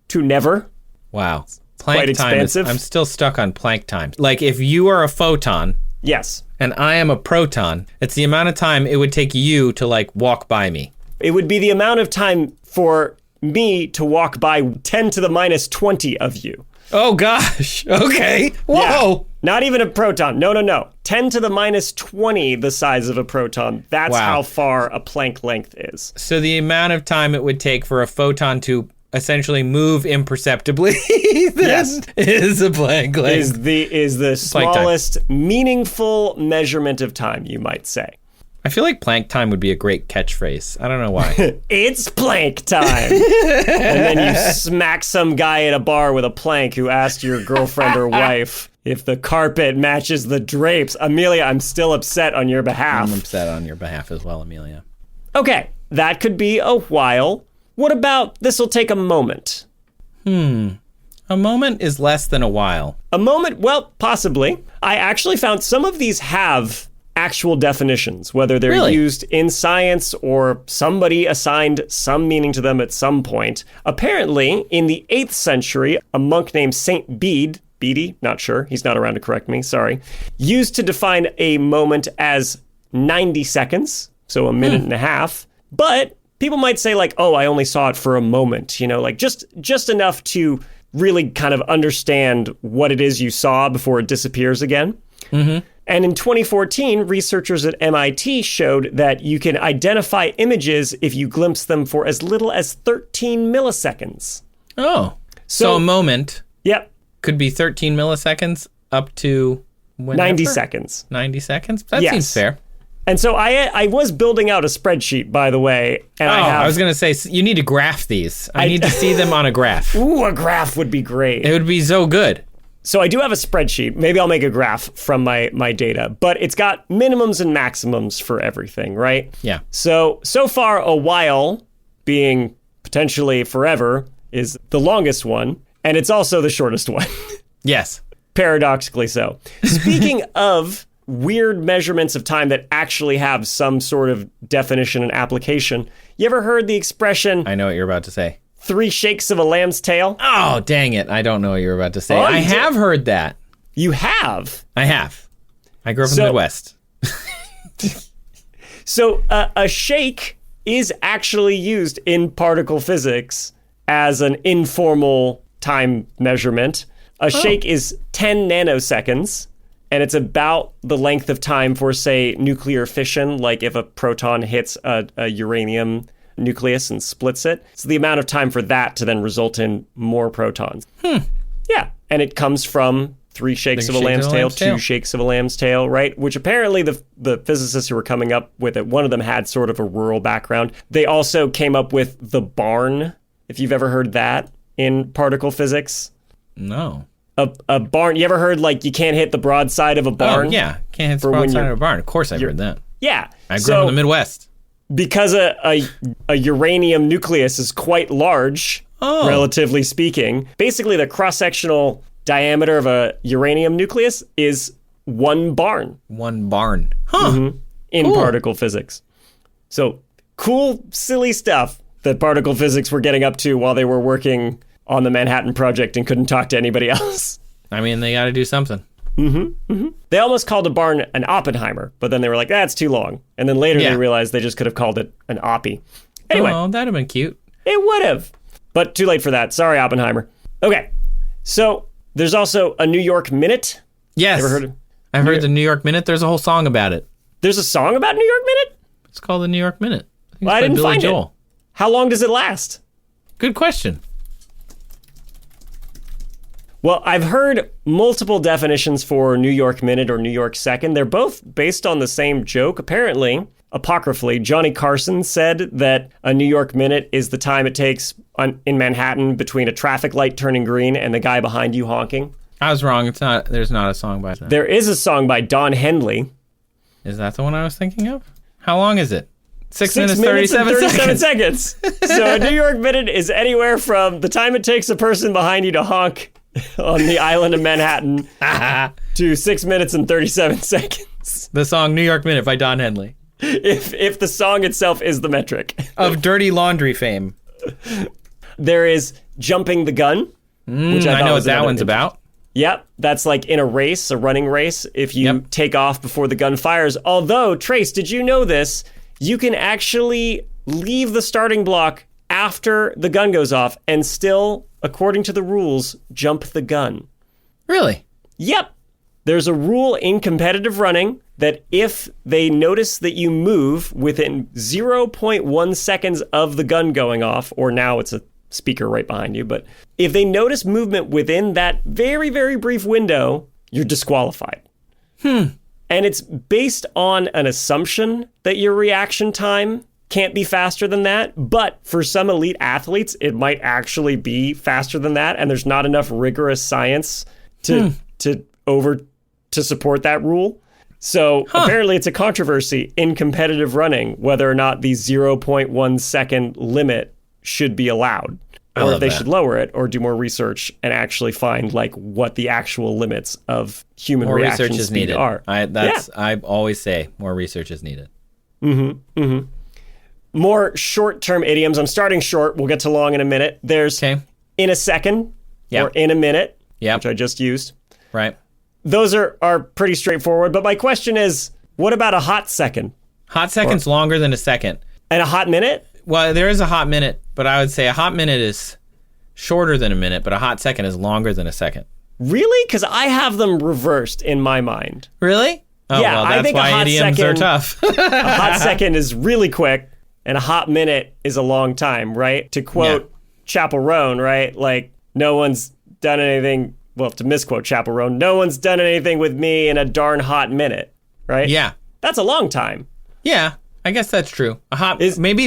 to never.
Wow. Planck
Quite
time
expansive.
I'm still stuck on Planck time. Like if you are a photon
Yes.
and I am a proton, it's the amount of time it would take you to like walk by me.
It would be the amount of time for me to walk by 10 to the minus 20 of you.
Oh gosh. Okay. Whoa.
Yeah. Not even a proton. No. 10 to the minus 20 the size of a proton. That's
Wow.
how far a Planck length is.
So the amount of time it would take for a photon to essentially move imperceptibly
Yes.
is a Planck length.
Is the smallest meaningful measurement of time, you might say.
I feel like Planck time would be a great catchphrase. I don't know why.
It's Planck time. And then you smack some guy at a bar with a plank who asked your girlfriend or wife if the carpet matches the drapes. Emilia, I'm still upset on your behalf.
I'm upset on your behalf as well, Emilia.
Okay, that could be a while. What about this'll take a moment?
A moment is less than a while.
A moment, well, possibly. I actually found some of these have actual definitions, whether they're
Really?
used in science or somebody assigned some meaning to them at some point. Apparently, in the 8th century, a monk named Saint Bede, not sure, he's not around to correct me, sorry, used to define a moment as 90 seconds, so a minute and a half. But people might say like, oh, I only saw it for a moment, like just enough to really kind of understand what it is you saw before it disappears again. Mm-hmm. And in 2014, researchers at MIT showed that you can identify images if you glimpse them for as little as 13 milliseconds.
Oh. So a moment
Yep,
could be 13 milliseconds up to whenever?
90 seconds.
90 seconds? That
Yes.
seems fair.
And so I was building out a spreadsheet, by the way. And
I was going to say, you need to graph these. I need to see them on a graph.
Ooh, a graph would be great.
It would be so good.
So I do have a spreadsheet. Maybe I'll make a graph from my data, but it's got minimums and maximums for everything, right?
Yeah.
So far, a while, being potentially forever, is the longest one, and it's also the shortest one.
Yes.
Paradoxically so. Speaking of weird measurements of time that actually have some sort of definition and application, you ever heard the expression,
I know what you're about to say.
3 shakes of a lamb's tail?
Oh, dang it. I don't know what you're about to say.
Oh,
I
you did.
have heard that.
You have.
I have. I grew up in
So-
the Midwest.
So a shake is actually used in particle physics as an informal time measurement. A shake is 10 nanoseconds, and it's about the length of time for, say, nuclear fission, like if a proton hits a uranium nucleus and splits it. So the amount of time for that to then result in more protons. Yeah, and it comes from 3 shakes of a lamb's tail, 2 shakes of a lamb's tail, right? Which apparently the physicists who were coming up with it, one of them had sort of a rural background. They also came up with the barn, if you've ever heard that in particle physics.
No.
A barn, you ever heard like you can't hit the broadside of a barn?
Oh, yeah. Can't hit the
For when
broadside
you're-
of a barn. Of course I've heard that.
Yeah.
I grew up in the Midwest.
Because a uranium nucleus is quite large, relatively speaking, basically the cross-sectional diameter of a uranium nucleus is one barn.
One barn. Huh.
In
Cool.
particle physics. So cool, silly stuff that particle physics were getting up to while they were working on the Manhattan Project and couldn't talk to anybody else.
I mean, they got to do something.
They almost called a barn an Oppenheimer, but then they were like, that's too long. And then later
Yeah.
they realized they just could have called it an Oppie. Anyway,
Oh, that'd have been cute.
it would have. But too late for that. Sorry, Oppenheimer. Okay, so there's also a New York Minute.
Yes.
Ever heard of?
I've heard the New York Minute. There's a whole song about it.
There's a song about New York Minute?
It's called the New York Minute. It's
Well, I
by
didn't
Billy
find
Joel.
it. How long does it last?
Good question.
Well, I've heard multiple definitions for New York Minute or New York Second. They're both based on the same joke. Apparently, apocryphally, Johnny Carson said that a New York Minute is the time it takes in Manhattan between a traffic light turning green and the guy behind you honking.
I was wrong. It's not. There's not a song by that.
There is a song by Don Henley.
Is that the one I was thinking of? How long is it? 6
6
minutes,
minutes
37
and 37
seconds.
seconds. So a New York Minute is anywhere from the time it takes a person behind you to honk on the island of Manhattan to 6 minutes and 37 seconds.
The song New York Minute by Don Henley.
If the song itself is the metric.
Of Dirty Laundry fame.
There is jumping the gun, which
I
thought
know
was
what that
another
one's about.
Yep, that's like in a race, a running race, if you
Yep.
take off before the gun fires. Although, Trace, did you know this? You can actually leave the starting block after the gun goes off and still, according to the rules, jump the gun.
Really?
Yep. There's a rule in competitive running that if they notice that you move within 0.1 seconds of the gun going off, or now it's a speaker right behind you, but if they notice movement within that very, very brief window, you're disqualified. And it's based on an assumption that your reaction time can't be faster than that, but for some elite athletes, it might actually be faster than that, and there's not enough rigorous science to support that rule. So apparently it's a controversy in competitive running whether or not the 0.1 second limit should be allowed, or if
love
they
that.
should lower it or do more research and actually find like what the actual limits of human
More
reaction
research is
speed
needed.
are.
I always say more research is needed.
More short-term idioms. I'm starting short. We'll get to long in a minute. There's
Okay.
in a second
Yep.
or in a minute,
Yep.
which I just used.
Right.
Those are pretty straightforward. But my question is, what about a hot second
Hot second's longer than a second.
and a hot minute?
Well, there is a hot minute, but I would say a hot minute is shorter than a minute, but a hot second is longer than a second.
Really? Because I have them reversed in my mind.
Really? Oh,
Yeah,
well,
I
that's
think a
why
hot
idioms are
second-
tough.
A hot second is really quick, and a hot minute is a long time, right? To quote Chapel Roan, right? Like, no one's done anything, well, to misquote Chapel Roan, no one's done anything with me in a darn hot minute, right?
Yeah.
That's a long time.
Yeah, I guess that's true. A hot
Is-
maybe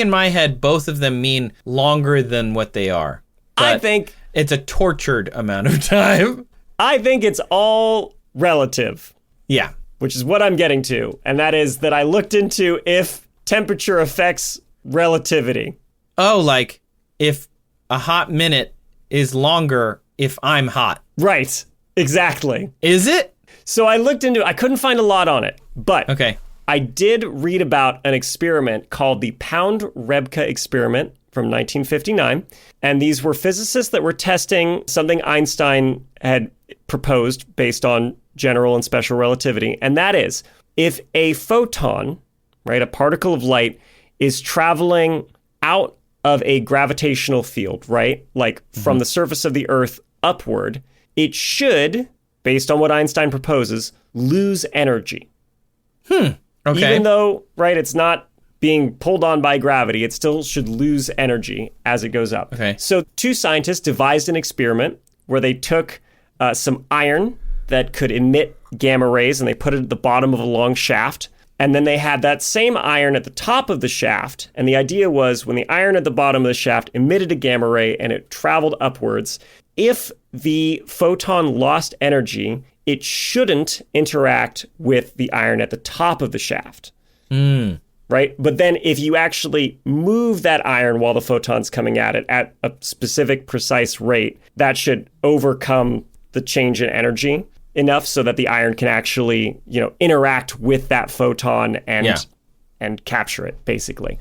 in my head both of them mean longer than what they are.
I
But
think
it's a tortured amount of time.
it's all relative,
Yeah.
which is what I'm getting to. And that is that I looked into if temperature affects relativity.
Oh, like if a hot minute is longer if I'm hot.
Right. Exactly.
Is it?
So I looked into I couldn't find a lot on it, but
Okay.
I did read about an experiment called the Pound-Rebka experiment from 1959. And these were physicists that were testing something Einstein had proposed based on general and special relativity. And that is, if a photon, right, a particle of light, is traveling out of a gravitational field, right, like from the surface of the Earth upward, it should, based on what Einstein proposes, lose energy.
Okay.
Even though, right, it's not being pulled on by gravity, it still should lose energy as it goes up.
Okay.
So two scientists devised an experiment where they took some iron that could emit gamma rays and they put it at the bottom of a long shaft. And then they had that same iron at the top of the shaft. And the idea was when the iron at the bottom of the shaft emitted a gamma ray and it traveled upwards, if the photon lost energy, it shouldn't interact with the iron at the top of the shaft. Right? But then if you actually move that iron while the photon's coming at it at a specific precise rate, that should overcome the change in energy. enough so that the iron can actually, interact with that photon and capture it, basically.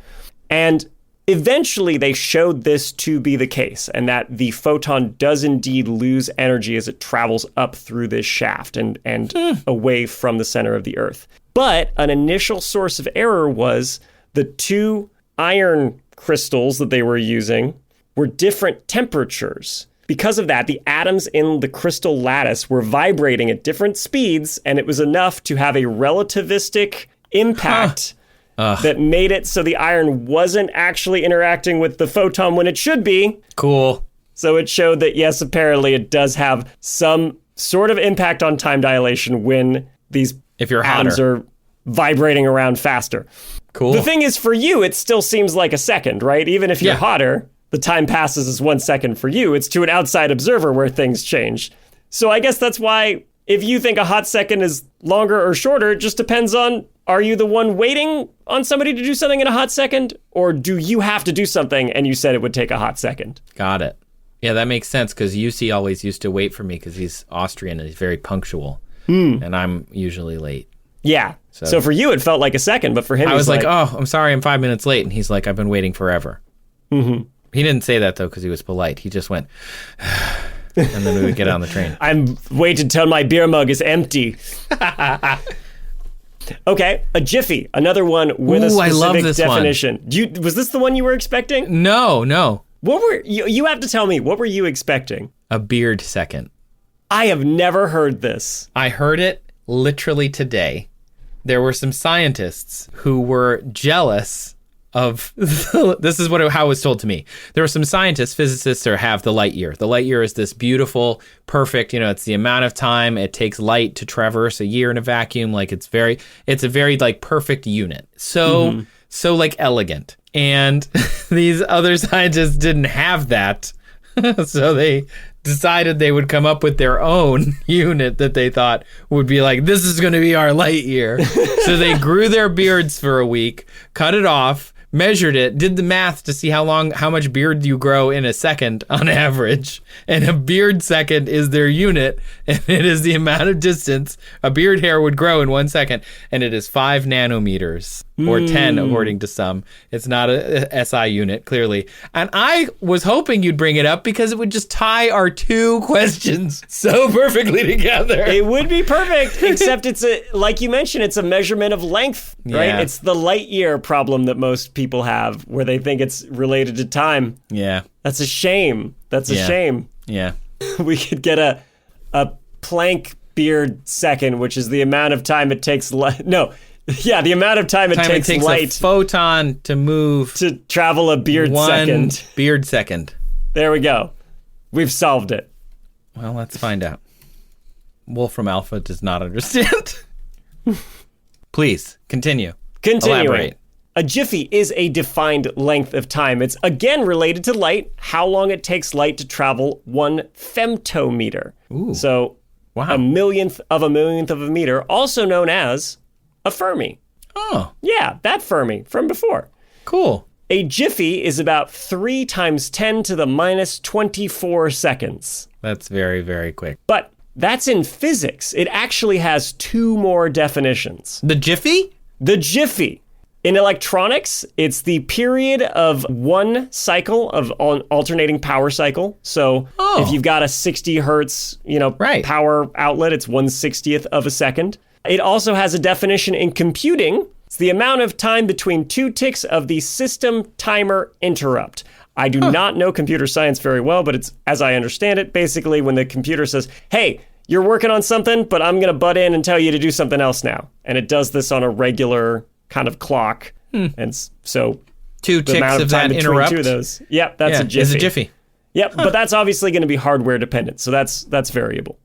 And eventually they showed this to be the case, and that the photon does indeed lose energy as it travels up through this shaft and away from the center of the Earth. But an initial source of error was the 2 iron crystals that they were using were different temperatures. Because of that, the atoms in the crystal lattice were vibrating at different speeds, and it was enough to have a relativistic impact that made it so the iron wasn't actually interacting with the photon when it should be.
Cool.
So it showed that, yes, apparently it does have some sort of impact on time dilation when these atoms are vibrating around faster.
Cool.
The thing is, for you, it still seems like a second, right? Even if you're hotter, the time passes as 1 second for you. It's to an outside observer where things change. So I guess that's why if you think a hot second is longer or shorter, it just depends on, are you the one waiting on somebody to do something in a hot second? Or do you have to do something and you said it would take a hot second?
Got it. Yeah, that makes sense because UC always used to wait for me because he's Austrian and he's very punctual. And I'm usually late.
Yeah. So for you, it felt like a second, but for him,
I was like, oh, I'm sorry, I'm 5 minutes late. And he's like, I've been waiting forever. Mm-hmm. He didn't say that, though, because he was polite. He just went, and then we would get on the train.
I'm waiting until my beer mug is empty. Okay, a jiffy, another one with a specific definition. Was this the one you were expecting?
No.
What were you have to tell me, what were you expecting?
A beard second.
I have never heard this.
I heard it literally today. There were some scientists who were jealous of this is how it was told to me. There were some scientists, physicists, who have the light year. The light year is this beautiful, perfect, it's the amount of time it takes light to traverse a year in a vacuum. Like it's a very like perfect unit. So like elegant. And these other scientists didn't have that. So they decided they would come up with their own unit that they thought would be like, this is going to be our light year. So they grew their beards for a week, cut it off, measured it, did the math to see how much beard you grow in a second on average. And a beard second is their unit. And it is the amount of distance a beard hair would grow in 1 second. And it is 5 nanometers or 10, according to some. It's not a SI unit, clearly. And I was hoping you'd bring it up because it would just tie our 2 questions so perfectly together.
It would be perfect, except like you mentioned, it's a measurement of length, right?
Yeah.
It's the light year problem that most people have where they think it's related to time.
Yeah.
That's a shame. Shame.
Yeah.
We could get a Planck beard second, which is the amount of time it takes the amount of time it takes light
a photon to move
to travel a beard second.
Beard second.
There we go. We've solved it.
Well, let's find out. Wolfram Alpha does not understand. Please, continue.
Continuing.
Elaborate.
A jiffy is a defined length of time. It's again related to light, how long it takes light to travel 1 femtometer.
Ooh.
So
Wow.
a millionth of a meter, also known as a Fermi.
Oh,
Yeah, that Fermi from before.
cool.
A jiffy is about 3 times 10 to the minus 24 seconds.
That's very, very quick.
But that's in physics. It actually has 2 more definitions.
The Jiffy?
The jiffy. In electronics, it's the period of 1 cycle of alternating power cycle. So if you've got a 60 hertz,
Right.
power outlet, it's 1/60th of a second. It also has a definition in computing. It's the amount of time between 2 ticks of the system timer interrupt. I do not know computer science very well, but it's, as I understand it, basically when the computer says, hey, you're working on something, but I'm going to butt in and tell you to do something else now. And it does this on a regular kind of clock. And so
2
the
ticks
amount
of
of time
that
between
interrupt.
2 of those. Yep, that's a jiffy.
It's a Jiffy.
Yep, but that's obviously going to be hardware dependent. So that's variable.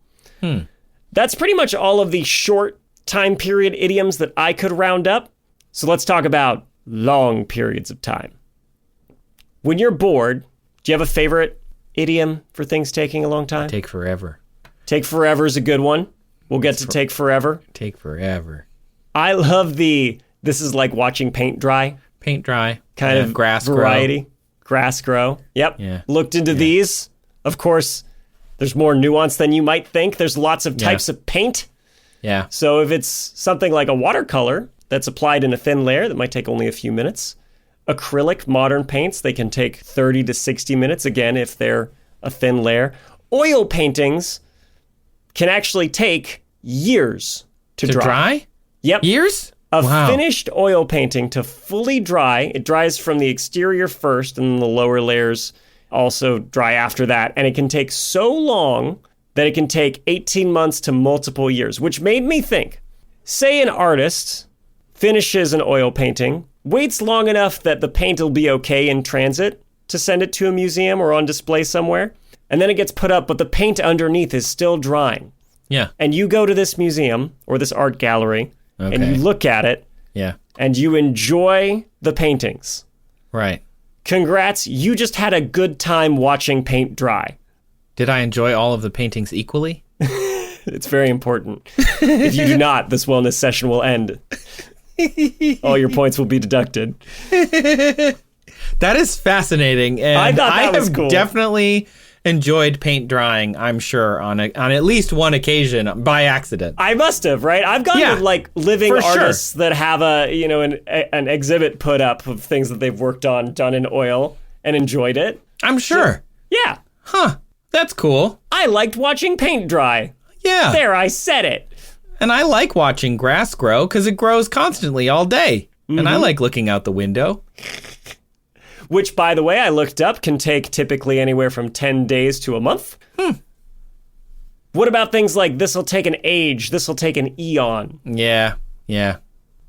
That's pretty much all of the short time period idioms that I could round up. So let's talk about long periods of time. When you're bored, do you have a favorite idiom for things taking a long time?
Take forever.
Take forever is a good one. We'll get to take forever.
Take forever.
I love this is like watching paint dry
Paint dry.
kind of
grass
variety.
Grow.
Grass grow. Yep.
Yeah.
Looked into these. Of course, There's more nuance than you might think. There's lots of types of paint.
Yeah.
So if it's something like a watercolor that's applied in a thin layer that might take only a few minutes, acrylic modern paints, they can take 30 to 60 minutes, again, if they're a thin layer. Oil paintings can actually take years to dry. Yep.
Years?
A finished oil painting to fully dry, it dries from the exterior first and the lower layers also dry after that. And it can take so long that it can take 18 months to multiple years, which made me think, say an artist finishes an oil painting, waits long enough that the paint will be okay in transit to send it to a museum or on display somewhere, and then it gets put up, but the paint underneath is still drying.
Yeah.
And you go to this museum or this art gallery, and you look at it, and you enjoy the paintings.
Right.
Congrats, you just had a good time watching paint dry.
Did I enjoy all of the paintings equally?
It's very important. If you do not, this wellness session will end. All your points will be deducted.
That is fascinating. And
I thought that was
have
cool.
Definitely enjoyed paint drying, I'm sure, on at least one occasion by accident.
I must have, right? I've gone with like living artists that have an exhibit put up of things that they've worked on done in oil and enjoyed it.
I'm sure.
So, yeah.
Huh. That's cool.
I liked watching paint dry.
Yeah.
There, I said it.
And I like watching grass grow because it grows constantly all day. And I like looking out the window.
Which, by the way, I looked up, can take typically anywhere from 10 days to a month. What about things like this'll take an age, this'll take an eon?
Yeah.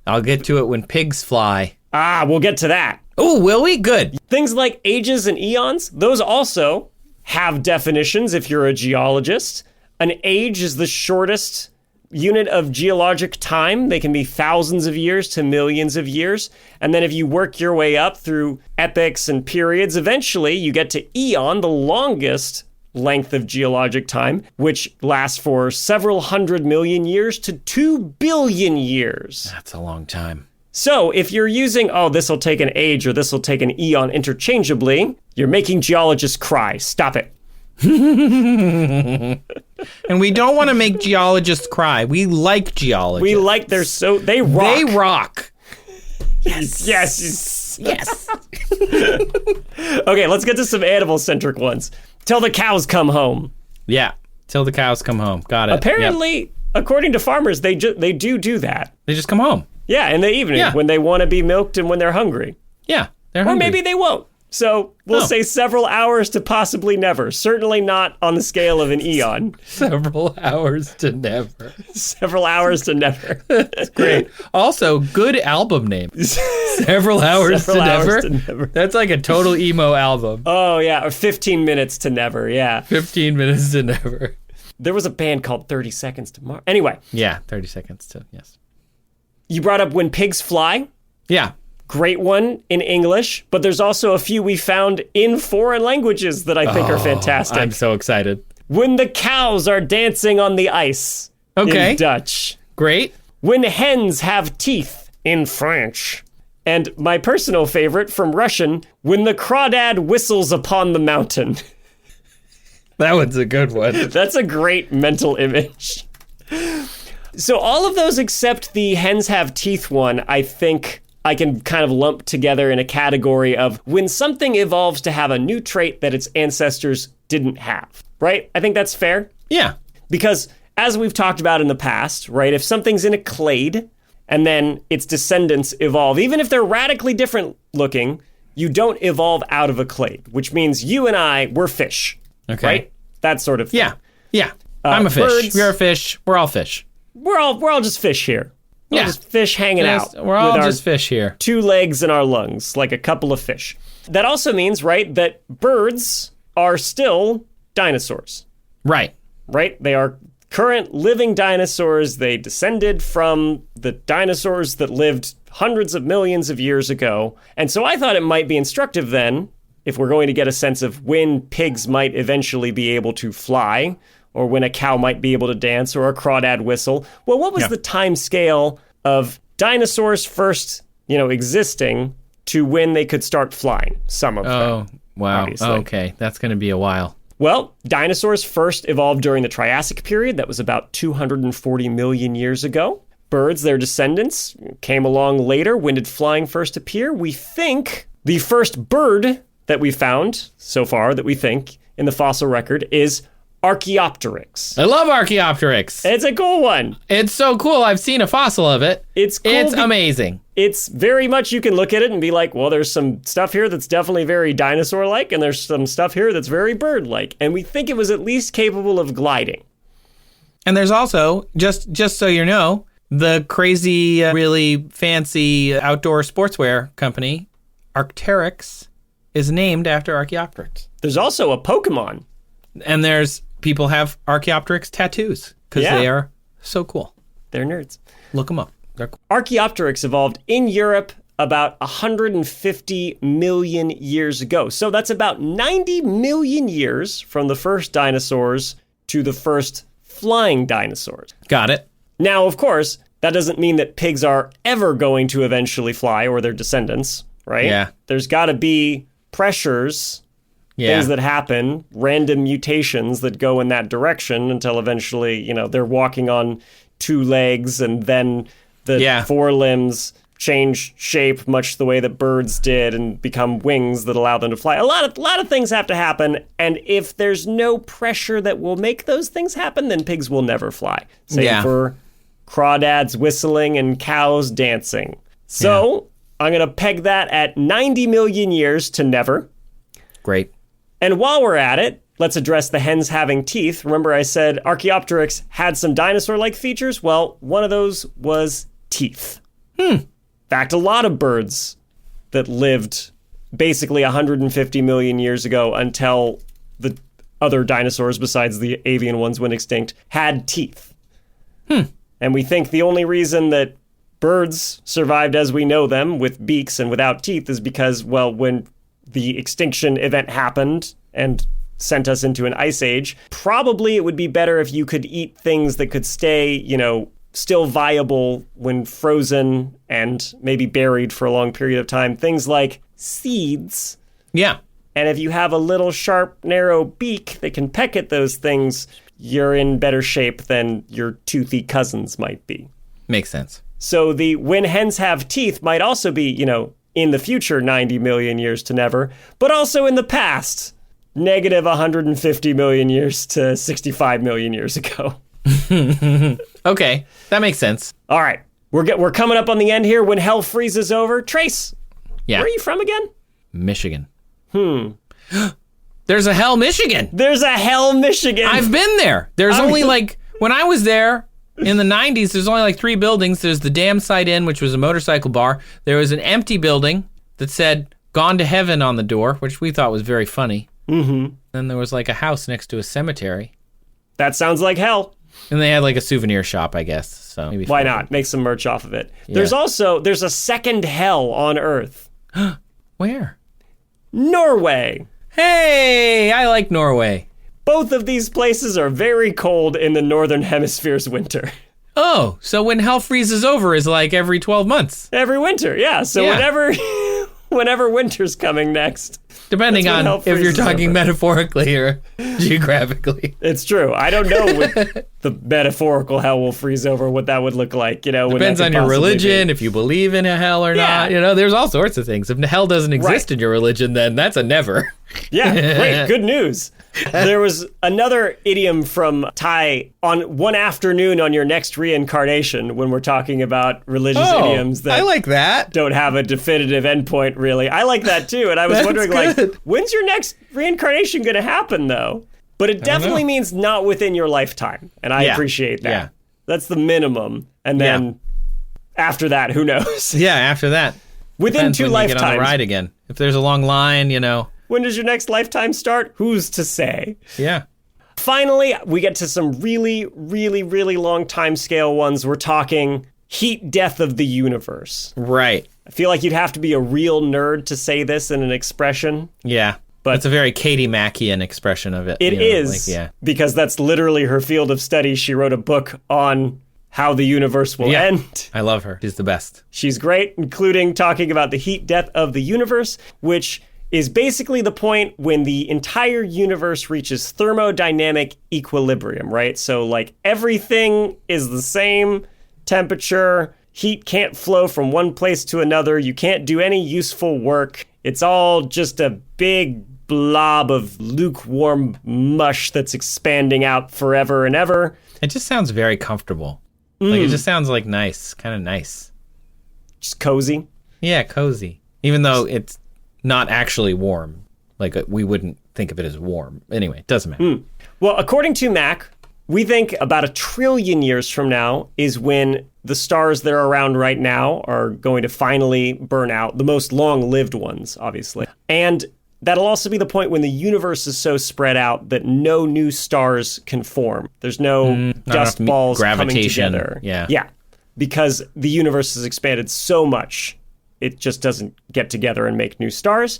I'll get to it when pigs fly.
Ah, we'll get to that.
Oh, will we? Good.
Things like ages and eons, those also have definitions if you're a geologist. An age is the shortest unit of geologic time. They can be thousands of years to millions of years. And then if you work your way up through epochs and periods, eventually you get to eon, the longest length of geologic time, which lasts for several 100 million years to 2 billion years.
That's a long time.
So if you're using, this'll take an age or this'll take an eon interchangeably, you're making geologists cry. Stop it.
And we don't want to make geologists cry. We like geologists.
We like they rock.
They rock.
Yes. Okay, let's get to some animal-centric ones. Till the cows come home.
Yeah, till the cows come home. Got it.
Apparently, according to farmers, they do that.
They just come home.
Yeah, in the evening when they want to be milked and when they're hungry.
Yeah, they're
Or
hungry.
maybe they won't. So we'll say several hours to possibly never. Certainly not on the scale of an eon.
Several hours to never.
Several hours to never.
That's great. Also, good album name. Several hours to never. That's like a total emo album.
Oh, yeah. Or 15 minutes to never. Yeah.
15 minutes to never.
There was a band called 30 Seconds to Mars. Anyway.
Yeah, 30 seconds to, yes.
You brought up When Pigs Fly.
Yeah.
Great one in English, but there's also a few we found in foreign languages that I think are fantastic.
I'm so excited.
When the cows are dancing on the ice.
Okay.
In Dutch.
Great.
When hens have teeth in French. And my personal favorite from Russian, when the crawdad whistles upon the mountain.
That one's a good one.
That's a great mental image. So all of those except the hens have teeth one, I think I can kind of lump together in a category of when something evolves to have a new trait that its ancestors didn't have, right? I think that's fair.
Yeah.
Because as we've talked about in the past, right, if something's in a clade and then its descendants evolve, even if they're radically different looking, you don't evolve out of a clade, which means you and I, we're fish.
Okay.
Right? That sort of thing.
Yeah. I'm a fish.
Birds,
You're a fish. We're all fish.
We're all just fish here. We're just fish hanging out.
We're all
with
just fish here.
2 legs in our lungs, like a couple of fish. That also means, right, that birds are still dinosaurs.
Right.
Right? They are current living dinosaurs. They descended from the dinosaurs that lived hundreds of millions of years ago. And so I thought it might be instructive then, if we're going to get a sense of when pigs might eventually be able to fly, or when a cow might be able to dance, or a crawdad whistle. Well, what was the time scale of dinosaurs first, existing to when they could start flying? Some of them.
Oh, wow.
Obviously.
Okay. That's going to be a while.
Well, dinosaurs first evolved during the Triassic period. That was about 240 million years ago. Birds, their descendants, came along later. When did flying first appear? We think the first bird that we found so far that we think in the fossil record is Archaeopteryx.
I love Archaeopteryx.
It's a cool one.
It's so cool. I've seen a fossil of it.
It's cool.
It's amazing.
It's very much, you can look at it and be like, well, there's some stuff here that's definitely very dinosaur-like, and there's some stuff here that's very bird-like. And we think it was at least capable of gliding.
And there's also, just so you know, the crazy, really fancy outdoor sportswear company, Arc'teryx, is named after Archaeopteryx.
There's also a Pokemon.
And people have Archaeopteryx tattoos because they are so cool.
They're nerds.
Look them up. They're cool.
Archaeopteryx evolved in Europe about 150 million years ago. So that's about 90 million years from the first dinosaurs to the first flying dinosaurs.
Got it.
Now, of course, that doesn't mean that pigs are ever going to eventually fly or their descendants, right?
Yeah.
There's got to be pressures, things that happen, random mutations that go in that direction until eventually, they're walking on two legs and then the forelimbs change shape much the way that birds did and become wings that allow them to fly. A lot of things have to happen, and if there's no pressure that will make those things happen, then pigs will never fly. Same for crawdads whistling and cows dancing. So I'm going to peg that at 90 million years to never.
Great.
And while we're at it, let's address the hens having teeth. Remember I said Archaeopteryx had some dinosaur-like features? Well, one of those was teeth. In fact, a lot of birds that lived basically 150 million years ago until the other dinosaurs besides the avian ones went extinct had teeth. And we think the only reason that birds survived as we know them with beaks and without teeth is because, well, when the extinction event happened and sent us into an ice age, probably it would be better if you could eat things that could stay, still viable when frozen and maybe buried for a long period of time. Things like seeds.
Yeah.
And if you have a little sharp, narrow beak that can peck at those things, you're in better shape than your toothy cousins might be.
Makes sense.
So the when hens have teeth might also be, in the future 90 million years to never, but also in the past, negative 150 million years to 65 million years ago.
Okay, that makes sense.
All right, we're coming up on the end here. When hell freezes over, Trace, where are you from again?
Michigan. There's a Hell, Michigan.
There's a Hell, Michigan.
I've been there. There's only when I was there in the 90s, there's only 3 buildings. There's the Dam Side Inn, which was a motorcycle bar. There was an empty building that said Gone to Heaven on the door, which we thought was very funny.
Mm-hmm.
Then there was a house next to a cemetery.
That sounds like hell.
And they had a souvenir shop, I guess. So maybe
why not? Make some merch off of it. Yeah. There's a second hell on Earth.
Where?
Norway.
Hey, I like Norway.
Both of these places are very cold in the northern hemisphere's winter.
Oh, so when hell freezes over is every 12 months.
Every winter, yeah. So whenever winter's coming next.
Depending on if you're talking metaphorically or geographically.
It's true. I don't know what the metaphorical hell will freeze over, what that would look like.
Depends on your religion, if you believe in a hell or not. There's all sorts of things. If hell doesn't exist in your religion, then that's a never.
Yeah, great. Good news. There was another idiom from Thai on one afternoon on your next reincarnation when we're talking about religious idioms that
I like that.
Don't have a definitive endpoint, really. I like that, too. And I was wondering, when's your next reincarnation going to happen, though? But it definitely means not within your lifetime. And I appreciate that. Yeah. That's the minimum. And then after that, who knows?
Yeah, after that.
Within 2 lifetimes.
You get on the ride again. If there's a long line,
When does your next lifetime start? Who's to say?
Yeah.
Finally, we get to some really, really, really long time scale ones. We're talking heat death of the universe.
Right.
I feel like you'd have to be a real nerd to say this in an expression.
Yeah. But it's a very Katie Mackian expression of it.
It is. Because that's literally her field of study. She wrote a book on how the universe will end.
I love her. She's the best.
She's great, including talking about the heat death of the universe, which is basically the point when the entire universe reaches thermodynamic equilibrium, right? So like everything is the same temperature, heat can't flow from one place to another, you can't do any useful work. It's all just a big blob of lukewarm mush that's expanding out forever and ever.
It just sounds very comfortable. Like it just sounds like nice, kind of nice.
Just cozy.
Yeah, cozy. Even though it's not actually warm. Like we wouldn't think of it as warm. Anyway, it doesn't matter.
Well, according to Mac, we think about 1 trillion years from now is when the stars that are around right now are going to finally burn out, the most long-lived ones, obviously. And that'll also be the point when the universe is so spread out that no new stars can form. There's no dust balls coming together. Yeah, because the universe has expanded so much, it just doesn't get together and make new stars.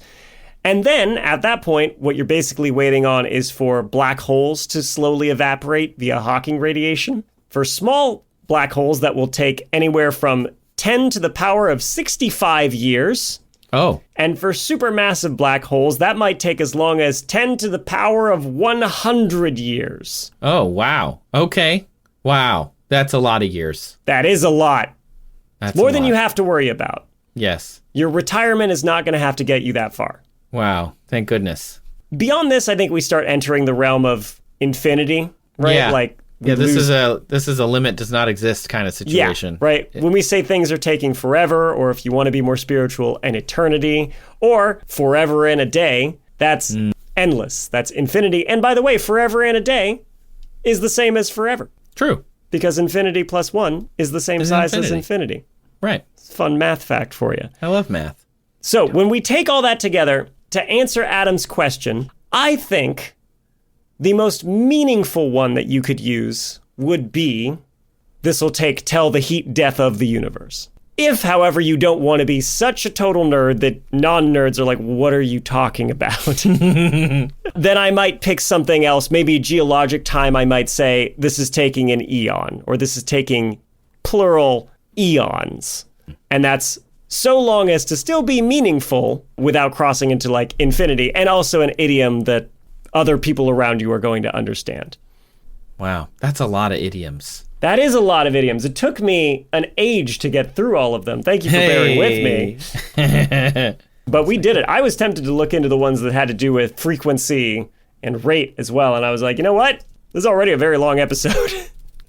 And then, at that point, what you're basically waiting on is for black holes to slowly evaporate via Hawking radiation. For small black holes, that will take anywhere from 10 to the power of 65 years.
Oh.
And for supermassive black holes, that might take as long as 10 to the power of 100 years.
Oh, wow. Okay. Wow. That's a lot of years.
That is a lot.
That's
more
a
than
lot.
you have to worry about.
Yes.
Your retirement is not going to have to get you that far.
Wow. Thank goodness.
Beyond this, I think we start entering the realm of infinity, right?
Yeah.
Like
this is a limit does not exist kind of situation.
Yeah, right. When we say things are taking forever, or if you want to be more spiritual, an eternity, or forever and a day, that's endless. That's infinity. And by the way, forever and a day is the same as forever.
True.
Because infinity plus 1 is the same size as infinity.
Right.
It's a fun math fact for you.
I love math.
So when we take all that together, to answer Adam's question, I think the most meaningful one that you could use would be, this'll take till the heat death of the universe. If, however, you don't want to be such a total nerd that non-nerds are like, what are you talking about? Then I might pick something else. Maybe geologic time, I might say, this is taking an eon, or this is taking plural eons. And that's so long as to still be meaningful without crossing into like infinity, and also an idiom that other people around you are going to understand.
Wow. That's a lot of idioms.
That is a lot of idioms. It took me an age to get through all of them. Thank you for bearing with me. But we did it. I was tempted to look into the ones that had to do with frequency and rate as well. And I was like, you know what? This is already a very long episode.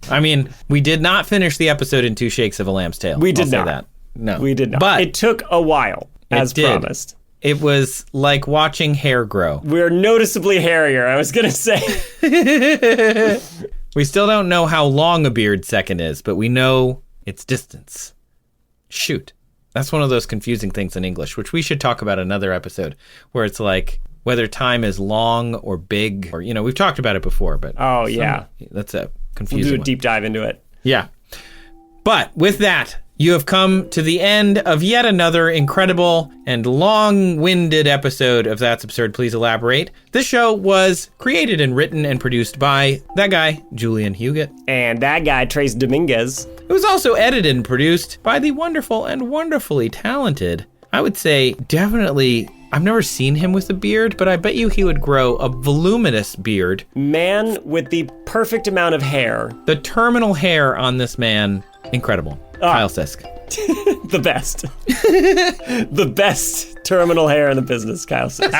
I mean, we did not finish the episode in 2 shakes of a lamb's tail.
We did
I'll say
not.
that. No.
We did not.
But
it took a while, as promised.
It was like watching hair grow.
We're noticeably hairier, I was going to say.
We still don't know how long a beard second is, but we know its distance. Shoot. That's one of those confusing things in English, which we should talk about another episode, where it's like whether time is long or big, or, we've talked about it before, but...
Oh, yeah.
That's a
We'll
confusing
do a deep dive into it.
Yeah. But with that, you have come to the end of yet another incredible and long-winded episode of That's Absurd, Please Elaborate. This show was created and written and produced by that guy, Julian Huguet.
And that guy, Trace Dominguez.
It was also edited and produced by the wonderful and wonderfully talented, I would say definitely, I've never seen him with a beard, but I bet you he would grow a voluminous beard.
Man with the perfect amount of hair.
The terminal hair on this man, incredible. Kyle Sisk.
The best. The best terminal hair in the business, Kyle Sisk.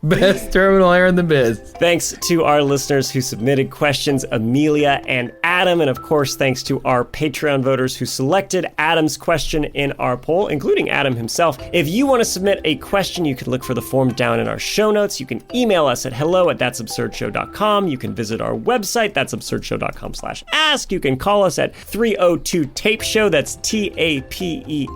Best terminal hair in the biz.
Thanks to our listeners who submitted questions, Emilia and Adam, and of course thanks to our Patreon voters who selected Adam's question in our poll, including Adam himself. If you want to submit a question, you can look for the form down in our show notes. You can email us at hello@that'sabsurdshow.com. You can visit our website, that'sabsurdshow.com/ask. You can call us at 302-TAPE-SHOW. That's TAPESHO.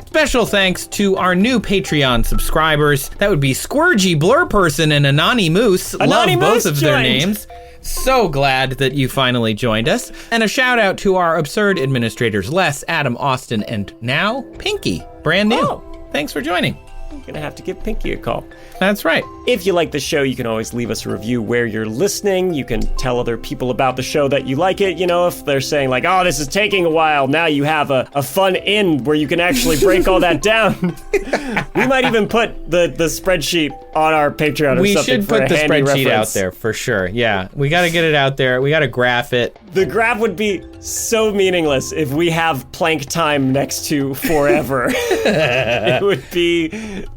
Special thanks to our new Patreon subscribers. That would be Squirgy Blur Person and Anani Moose. Love both of their names. So glad that you finally joined us. And a shout out to our absurd administrators, Les, Adam, Austin, and now Pinky. Brand new.
Oh.
Thanks for joining.
you're going to have to give Pinky a call.
That's right.
If you like the show, you can always leave us a review where you're listening. You can tell other people about the show that you like it. You know, if they're saying like, oh, this is taking a while, now you have a fun end where you can actually break all that down. We might even put the spreadsheet on our Patreon or
We
something
should
for
put
a
the
handy
spreadsheet out
reference.
there for sure. Yeah, we got to get it out there. We got to graph it.
The graph would be so meaningless if we have Planck time next to forever.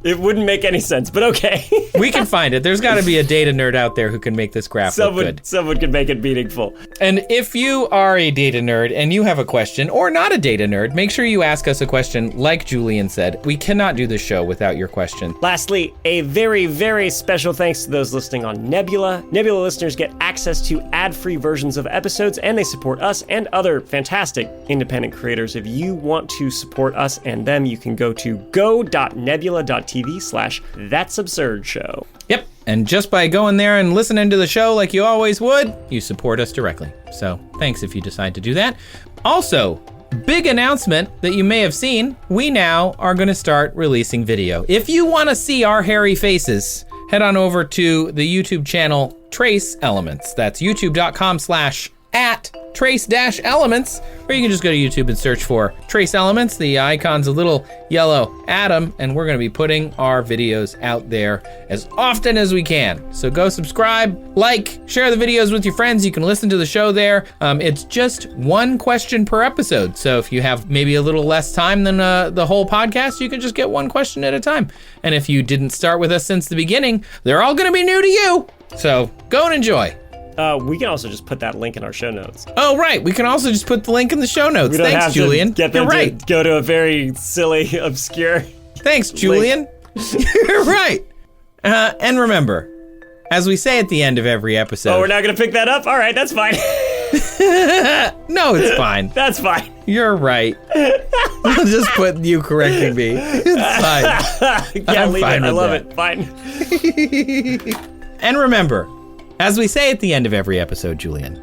It wouldn't make any sense, but okay.
We can find it. There's got to be a data nerd out there who can make this graph look good.
Someone could make it meaningful.
And if you are a data nerd and you have a question, or not a data nerd, make sure you ask us a question like Julian said. We cannot do this show without your question.
Lastly, a very, very special thanks to those listening on Nebula. Nebula listeners get access to ad-free versions of episodes, and they support us and other fantastic independent creators. If you want to support us and them, you can go to go.nebula.tv/that'sabsurdshow.
Yep. And just by going there and listening to the show like you always would, you support us directly. So thanks if you decide to do that. Also, big announcement that you may have seen, we now are going to start releasing video. If you want to see our hairy faces, head on over to the YouTube channel Trace Elements. That's youtube.com/@trace-elements, or you can just go to YouTube and search for Trace Elements. The icon's a little yellow atom, and we're going to be putting our videos out there as often as we can. So go subscribe, like, share the videos with your friends. You can listen to the show there. It's just one question per episode. So if you have maybe a little less time than the whole podcast, you can just get one question at a time. And if you didn't start with us since the beginning, they're all going to be new to you. So go and enjoy.
We can also just put that link in our show notes.
Oh, right. We can also just put the link in the show notes.
We don't
Thanks,
have
Julian.
to get
You're
them
right.
to go to a very silly, obscure.
Thanks, Julian. You're right. And remember, as we say at the end of every episode.
Oh, we're not going to pick that up? All right, that's fine.
No, it's fine.
That's fine.
You're right. I'll just put you correcting me. It's fine.
Yeah,
I'm
leave
fine
it. I
with
love
that.
it. Fine.
And remember, as we say at the end of every episode, Julian.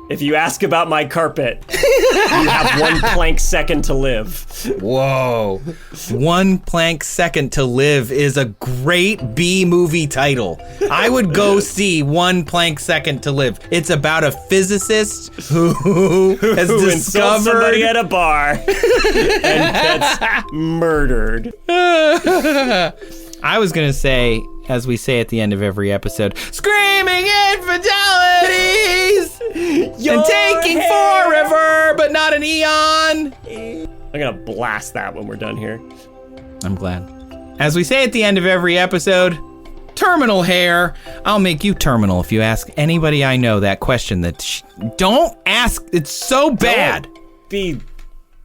If you ask about my carpet, you have 1 Planck second to live.
Whoa. 1 Planck second to live is a great B-movie title. I would go see 1 Planck second to live. It's about a physicist who has
Insults somebody
discovered...
at a bar and gets murdered.
I was going to say, as we say at the end of every episode, screaming infidelities and taking forever, but not an eon.
I'm gonna blast that when we're done here.
I'm glad. As we say at the end of every episode, terminal hair. I'll make you terminal if you ask anybody I know that question. Don't ask. It's so bad.
Don't be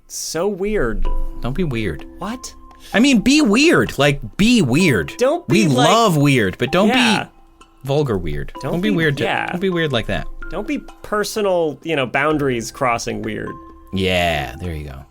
so weird.
Don't be weird.
What?
I mean, be weird. Like, be weird.
Don't be
We
like-
love weird, but don't
Yeah.
be vulgar weird.
Don't
be
be-
weird.
yeah.
Don't be weird like that.
Don't be personal, boundaries crossing weird.
Yeah, there you go.